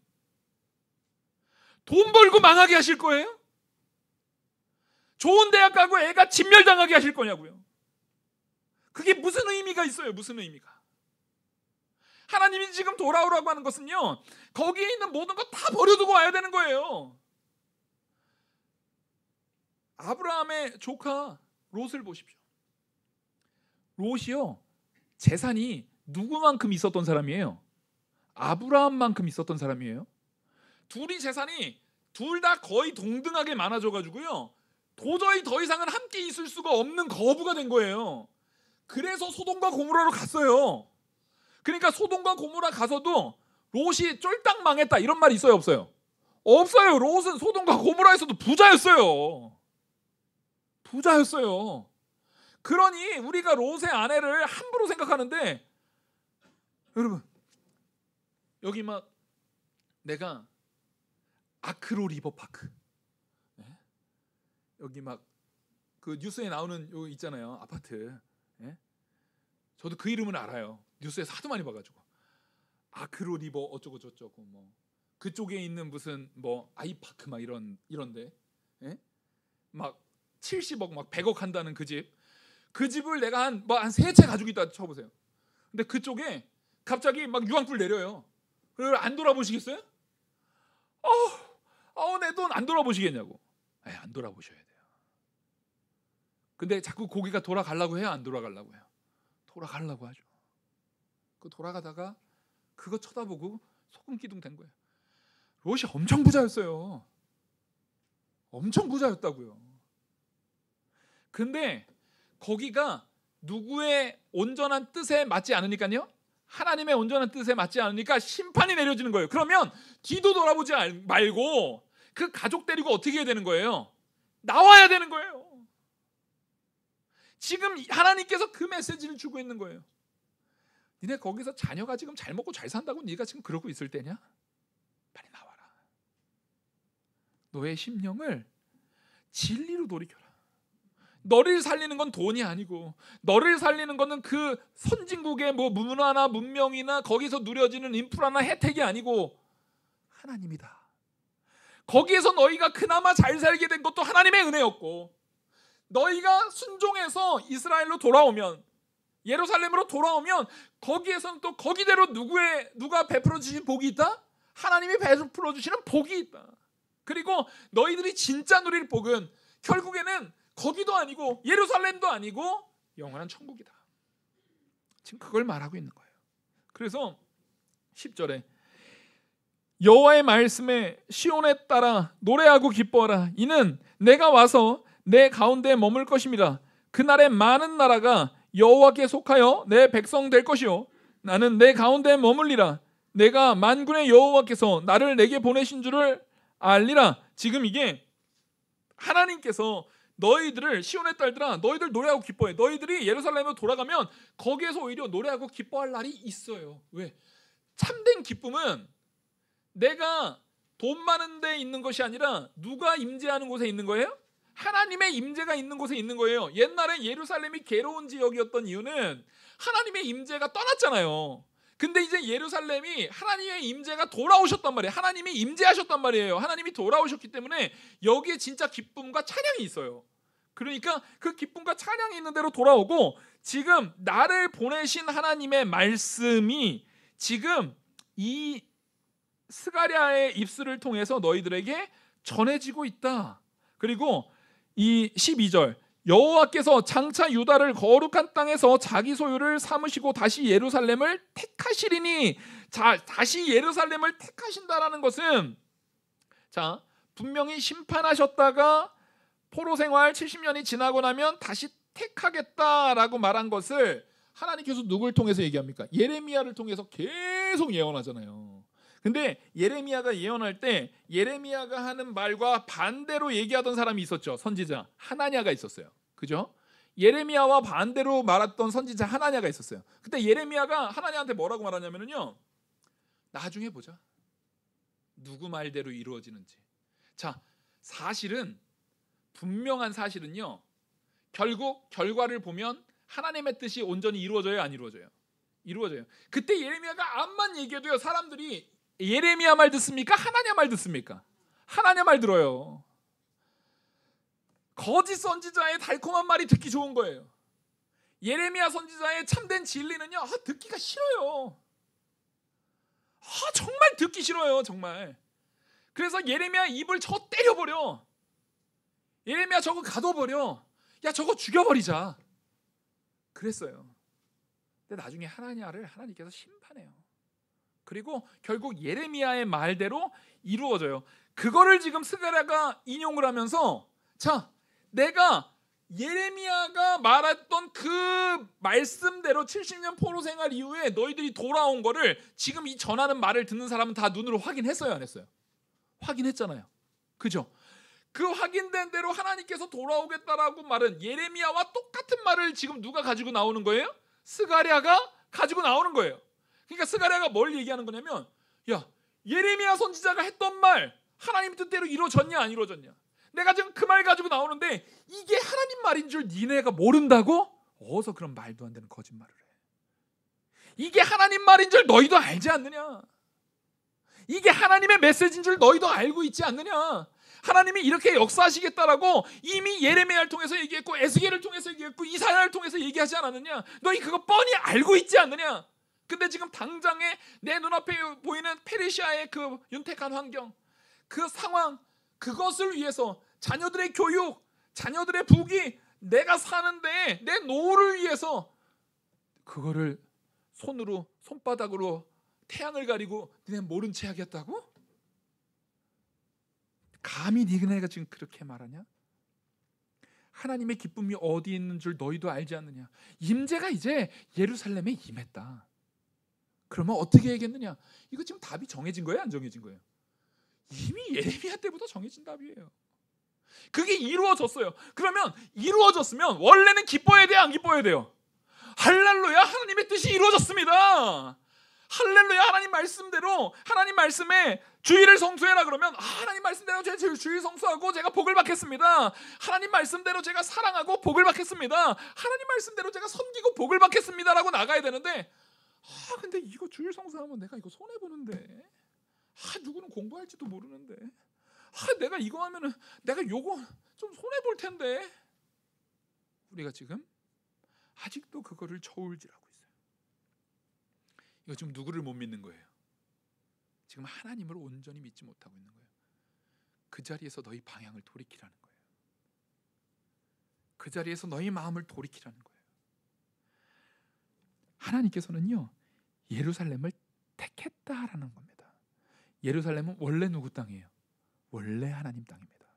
돈 벌고 망하게 하실 거예요? 좋은 대학 가고 애가 진멸당하게 하실 거냐고요. 그게 무슨 의미가 있어요? 무슨 의미가? 하나님이 지금 돌아오라고 하는 것은요, 거기에 있는 모든 거 다 버려두고 와야 되는 거예요. 아브라함의 조카 롯을 보십시오. 롯이요, 재산이 누구만큼 있었던 사람이에요? 아브라함만큼 있었던 사람이에요. 둘이 재산이 둘 다 거의 동등하게 많아져 가지고요, 도저히 더 이상은 함께 있을 수가 없는 거부가 된 거예요. 그래서 소돔과 고모라로 갔어요. 그러니까 소돔과 고모라 가서도 롯이 쫄딱 망했다 이런 말이 있어요, 없어요? 없어요. 롯은 소돔과 고모라에서도 부자였어요. 부자였어요. 그러니 우리가 롯의 아내를 함부로 생각하는데, 여러분, 여기 막 내가 아크로 리버파크, 여기 막 그 뉴스에 나오는 요 있잖아요, 아파트. 저도 그 이름은 알아요. 뉴스에서 하도 많이 봐가지고. 아크로 리버 어쩌고 저쩌고, 뭐 그쪽에 있는 무슨 뭐 아이파크 막 이런데, 막 70억 막 100억 한다는 그 집을 내가 한 3채 가지고 있다 쳐보세요. 근데 그쪽에 갑자기 막 유황불 내려요. 그걸 안 돌아보시겠어요? 내 돈 안 돌아보시겠냐고. 안 돌아보셔야 돼요. 근데 자꾸 고기가 돌아가려고 해요, 안 돌아가려고 해요? 돌아가려고 하죠. 그 돌아가다가 그거 쳐다보고 소금기둥 된 거예요. 롯이 엄청 부자였어요. 엄청 부자였다고요. 근데 거기가 누구의 온전한 뜻에 맞지 않으니까요, 하나님의 온전한 뜻에 맞지 않으니까 심판이 내려지는 거예요. 그러면 뒤도 돌아보지 말고 그 가족 데리고 어떻게 해야 되는 거예요? 나와야 되는 거예요. 지금 하나님께서 그 메시지를 주고 있는 거예요. 니네 거기서 자녀가 지금 잘 먹고 잘 산다고 네가 지금 그러고 있을 때냐? 빨리 나와라. 너의 심령을 진리로 돌이켜라. 너를 살리는 건 돈이 아니고, 너를 살리는 거는 그 선진국의 뭐 문화나 문명이나 거기서 누려지는 인프라나 혜택이 아니고 하나님이다. 거기에서 너희가 그나마 잘 살게 된 것도 하나님의 은혜였고, 너희가 순종해서 이스라엘로 돌아오면, 예루살렘으로 돌아오면 거기에서는 또 거기대로 누가 베풀어 주신 복이 있다? 하나님이 베풀어 주시는 복이 있다. 그리고 너희들이 진짜 누릴 복은 결국에는 거기도 아니고 예루살렘도 아니고 영원한 천국이다. 지금 그걸 말하고 있는 거예요. 그래서 10절에 여호와의 말씀에 시온에 따라 노래하고 기뻐하라. 이는 내가 와서 내 가운데 머물 것입니다. 그날에 많은 나라가 여호와께 속하여 내 백성 될 것이요, 나는 내 가운데 머물리라. 내가 만군의 여호와께서 나를 내게 보내신 줄을 알리라. 지금 이게 하나님께서 너희들을, 시온의 딸들아 너희들 노래하고 기뻐해. 너희들이 예루살렘으로 돌아가면 거기에서 오히려 노래하고 기뻐할 날이 있어요. 왜? 참된 기쁨은 내가 돈 많은 데 있는 것이 아니라 누가 임재하는 곳에 있는 거예요? 하나님의 임재가 있는 곳에 있는 거예요. 옛날에 예루살렘이 괴로운 지역이었던 이유는 하나님의 임재가 떠났잖아요. 근데 이제 예루살렘이 하나님의 임재가 돌아오셨단 말이에요. 하나님이 임재하셨단 말이에요. 하나님이 돌아오셨기 때문에 여기에 진짜 기쁨과 찬양이 있어요. 그러니까 그 기쁨과 찬양이 있는 대로 돌아오고, 지금 나를 보내신 하나님의 말씀이 지금 이 스가랴의 입술을 통해서 너희들에게 전해지고 있다. 그리고 이 12절, 여호와께서 장차 유다를 거룩한 땅에서 자기 소유를 삼으시고 다시 예루살렘을 택하시리니. 다시 예루살렘을 택하신다라는 것은, 분명히 심판하셨다가 포로 생활 70년이 지나고 나면 다시 택하겠다라고 말한 것을 하나님께서 누굴 통해서 얘기합니까? 예레미야를 통해서 계속 예언하잖아요. 근데 예레미야가 예언할 때 예레미야가 하는 말과 반대로 얘기하던 사람이 있었죠. 선지자 하나냐가 있었어요. 그죠? 예레미야와 반대로 말했던 선지자 하나냐가 있었어요. 그때 예레미야가 하나냐한테 뭐라고 말하냐면요, 나중에 보자. 누구 말대로 이루어지는지. 사실은 분명한 사실은요, 결국 결과를 보면 하나님의 뜻이 온전히 이루어져요, 안 이루어져요? 이루어져요. 그때 예레미야가 암만 얘기해도요, 사람들이 예레미야 말 듣습니까? 하나님 말 듣습니까? 하나님 말 들어요. 거짓 선지자의 달콤한 말이 듣기 좋은 거예요. 예레미야 선지자의 참된 진리는요, 듣기가 싫어요. 정말 듣기 싫어요, 정말. 그래서 예레미야 입을 때려버려. 예레미야 저거 가둬버려. 야, 저거 죽여버리자. 그랬어요. 근데 나중에 하나님께서 심판해요. 그리고 결국 예레미야의 말대로 이루어져요. 그거를 지금 스가랴가 인용을 하면서, 자, 내가 예레미야가 말했던 그 말씀대로 70년 포로 생활 이후에 너희들이 돌아온 거를 지금 이 전하는 말을 듣는 사람은 다 눈으로 확인했어요, 안 했어요? 확인했잖아요. 그죠? 그 확인된 대로 하나님께서 돌아오겠다라고 말은 예레미야와 똑같은 말을 지금 누가 가지고 나오는 거예요? 스가랴가 가지고 나오는 거예요. 그러니까 스가랴가 뭘 얘기하는 거냐면, 야, 예레미야 선지자가 했던 말 하나님 뜻대로 이루어졌냐 안 이루어졌냐? 내가 지금 그 말 가지고 나오는데 이게 하나님 말인 줄 니네가 모른다고? 어디서 그런 말도 안 되는 거짓말을 해? 이게 하나님 말인 줄 너희도 알지 않느냐? 이게 하나님의 메시지인 줄 너희도 알고 있지 않느냐? 하나님이 이렇게 역사하시겠다라고 이미 예레미야를 통해서 얘기했고, 에스겔을 통해서 얘기했고, 이사야를 통해서 얘기하지 않았느냐? 너희 그거 뻔히 알고 있지 않느냐? 근데 지금 당장에 내 눈앞에 보이는 페르시아의 그 윤택한 환경, 그 상황, 그것을 위해서 자녀들의 교육, 자녀들의 부귀, 내가 사는데 내 노후를 위해서 그거를 손바닥으로 태양을 가리고 니네 모른 채 하겠다고? 감히 니네가 지금 그렇게 말하냐? 하나님의 기쁨이 어디 있는 줄 너희도 알지 않느냐? 임재가 이제 예루살렘에 임했다. 그러면 어떻게 해야겠느냐? 이거 지금 답이 정해진 거예요, 안 정해진 거예요? 이미 예레미야 때부터 정해진 답이에요. 그게 이루어졌어요. 그러면 이루어졌으면 원래는 기뻐해야 돼요, 안 기뻐해야 돼요? 할렐루야, 하나님의 뜻이 이루어졌습니다. 할렐루야, 하나님 말씀대로, 하나님 말씀에 주의를 성수해라 그러면, 하나님 말씀대로 제가 주의 성수하고 제가 복을 받겠습니다. 하나님 말씀대로 제가 사랑하고 복을 받겠습니다. 하나님 말씀대로 제가 섬기고 복을 받겠습니다라고 나가야 되는데, 근데 이거 주의 성수하면 내가 이거 손해보는데, 누구는 공부할지도 모르는데, 내가 이거 하면은 내가 요거 좀 손해볼 텐데, 우리가 지금 아직도 그거를 저울질하고 있어요. 이거 지금 누구를 못 믿는 거예요? 지금 하나님을 온전히 믿지 못하고 있는 거예요. 그 자리에서 너희 방향을 돌이키라는 거예요. 그 자리에서 너희 마음을 돌이키라는 거예요. 하나님께서는요, 예루살렘을 택했다라는 겁니다. 예루살렘은 원래 누구 땅이에요? 원래 하나님 땅입니다.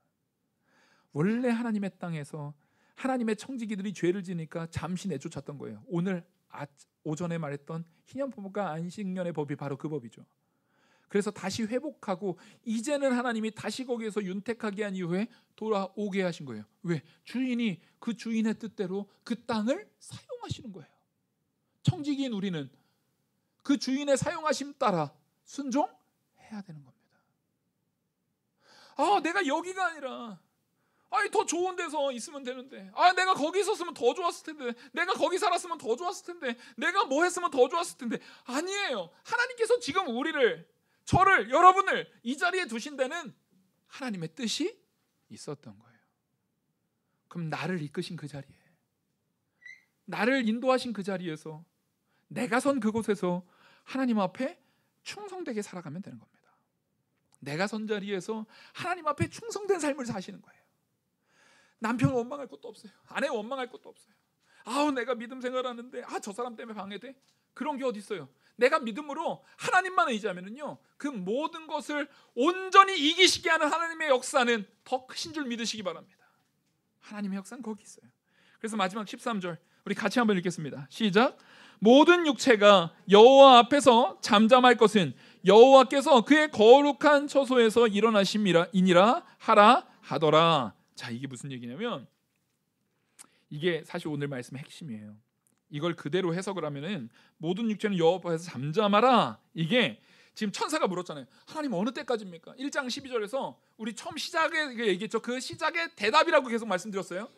원래 하나님의 땅에서 하나님의 청지기들이 죄를 지니까 잠시 내쫓았던 거예요. 오늘 오전에 말했던 희년법과 안식년의 법이 바로 그 법이죠. 그래서 다시 회복하고 이제는 하나님이 다시 거기에서 윤택하게 한 이후에 돌아오게 하신 거예요. 왜? 주인이 그 주인의 뜻대로 그 땅을 사용하시는 거예요. 청지기인 우리는 그 주인의 사용하심 따라 순종해야 되는 겁니다. 내가 여기가 아니라 더 좋은 데서 있으면 되는데, 내가 거기 있었으면 더 좋았을 텐데, 내가 거기 살았으면 더 좋았을 텐데, 내가 뭐 했으면 더 좋았을 텐데. 아니에요. 하나님께서 지금 저를, 여러분을 이 자리에 두신 데는 하나님의 뜻이 있었던 거예요. 그럼 나를 이끄신 그 자리에, 나를 인도하신 그 자리에서, 내가 선 그곳에서 하나님 앞에 충성되게 살아가면 되는 겁니다. 내가 선 자리에서 하나님 앞에 충성된 삶을 사시는 거예요. 남편 원망할 것도 없어요. 아내 원망할 것도 없어요. 내가 믿음 생활하는데 저 사람 때문에 방해돼? 그런 게 어디 있어요? 내가 믿음으로 하나님만 의지하면은요, 그 모든 것을 온전히 이기시게 하는 하나님의 역사는 더 크신 줄 믿으시기 바랍니다. 하나님의 역사는 거기 있어요. 그래서 마지막 13절 우리 같이 한번 읽겠습니다. 시작. 모든 육체가 여호와 앞에서 잠잠할 것은 여호와께서 그의 거룩한 처소에서 일어나심이니라 하라 하더라. 자, 이게 무슨 얘기냐면, 이게 사실 오늘 말씀의 핵심이에요. 이걸 그대로 해석을 하면은 모든 육체는 여호와 앞에서 잠잠하라. 이게 지금 천사가 물었잖아요. 하나님 어느 때까지입니까? 1장 12절에서 우리 처음 시작에 얘기했죠. 그 시작의 대답이라고 계속 말씀드렸어요.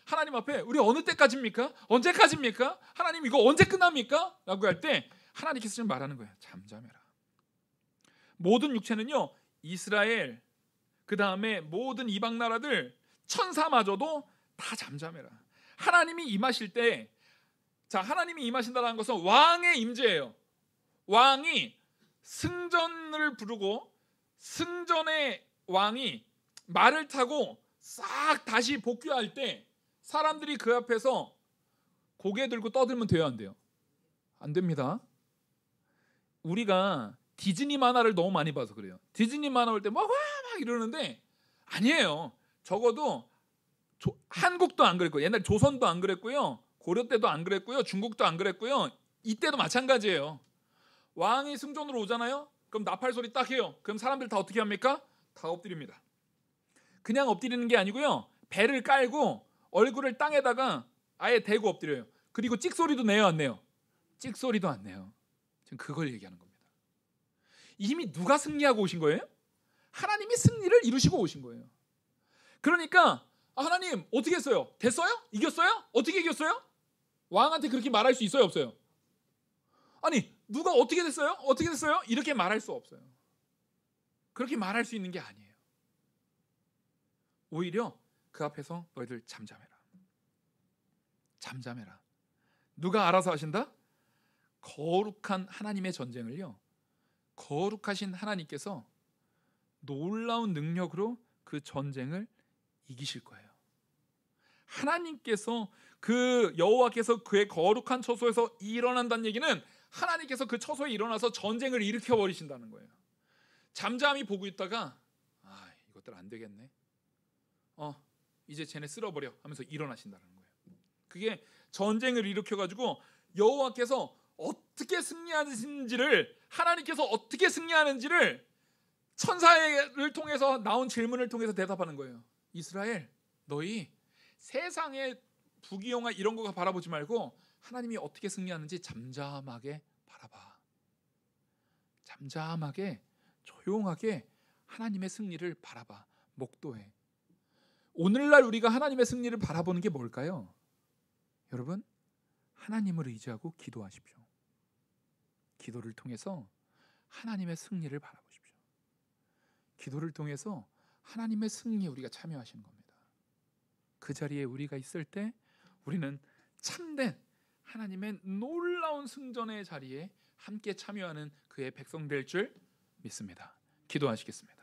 하나님 앞에 우리 어느 때까지입니까? 언제까지입니까? 하나님 이거 언제 끝납니까? 라고 할 때 하나님께서 지금 말하는 거예요. 잠잠해라. 모든 육체는요, 이스라엘 그 다음에 모든 이방 나라들 천사마저도 다 잠잠해라. 하나님이 임하실 때, 자, 하나님이 임하신다는 것은 왕의 임재예요. 왕이 승전을 부르고 승전의 왕이 말을 타고 싹 다시 복귀할 때 사람들이 그 앞에서 고개 들고 떠들면 돼요, 안 돼요? 안 됩니다. 우리가 디즈니 만화를 너무 많이 봐서 그래요. 디즈니 만화 볼 때 막 이러는데 아니에요. 적어도 한국도 안 그랬고요. 옛날 조선도 안 그랬고요. 고려 때도 안 그랬고요. 중국도 안 그랬고요. 이때도 마찬가지예요. 왕이 승전으로 오잖아요. 그럼 나팔 소리 딱 해요. 그럼 사람들 다 어떻게 합니까? 다 엎드립니다. 그냥 엎드리는 게 아니고요. 배를 깔고 얼굴을 땅에다가 아예 대고 엎드려요. 그리고 찍소리도 내요, 안 내요? 찍소리도 안 내요. 지금 그걸 얘기하는 겁니다. 이미 누가 승리하고 오신 거예요? 하나님이 승리를 이루시고 오신 거예요. 그러니까 하나님 어떻게 했어요? 됐어요? 이겼어요? 어떻게 이겼어요? 왕한테 그렇게 말할 수 있어요, 없어요? 아니, 누가 어떻게 됐어요? 어떻게 됐어요? 이렇게 말할 수 없어요. 그렇게 말할 수 있는 게 아니에요. 오히려 그 앞에서 너희들 잠잠해라. 잠잠해라. 누가 알아서 하신다? 거룩한 하나님의 전쟁을요, 거룩하신 하나님께서 놀라운 능력으로 그 전쟁을 이기실 거예요. 하나님께서 그 여호와께서 그의 거룩한 처소에서 일어난다는 얘기는 하나님께서 그 처소에 일어나서 전쟁을 일으켜 버리신다는 거예요. 잠잠히 보고 있다가 이것들 안 되겠네. 이제 쟤네 쓸어버려 하면서 일어나신다는 거예요. 그게 전쟁을 일으켜 가지고 여호와께서 어떻게 승리하시는지를, 하나님께서 어떻게 승리하는지를 천사를 통해서 나온 질문을 통해서 대답하는 거예요. 이스라엘, 너희 세상의 부귀영화 이런 거 바라보지 말고 하나님이 어떻게 승리하는지 잠잠하게 바라봐. 잠잠하게 조용하게 하나님의 승리를 바라봐. 목도해. 오늘날 우리가 하나님의 승리를 바라보는 게 뭘까요? 여러분, 하나님을 의지하고 기도하십시오. 기도를 통해서 하나님의 승리를 바라보십시오. 기도를 통해서 하나님의 승리에 우리가 참여하시는 겁니다. 그 자리에 우리가 있을 때 우리는 참된 하나님의 놀라운 승전의 자리에 함께 참여하는 그의 백성 될 줄 믿습니다. 기도하시겠습니다.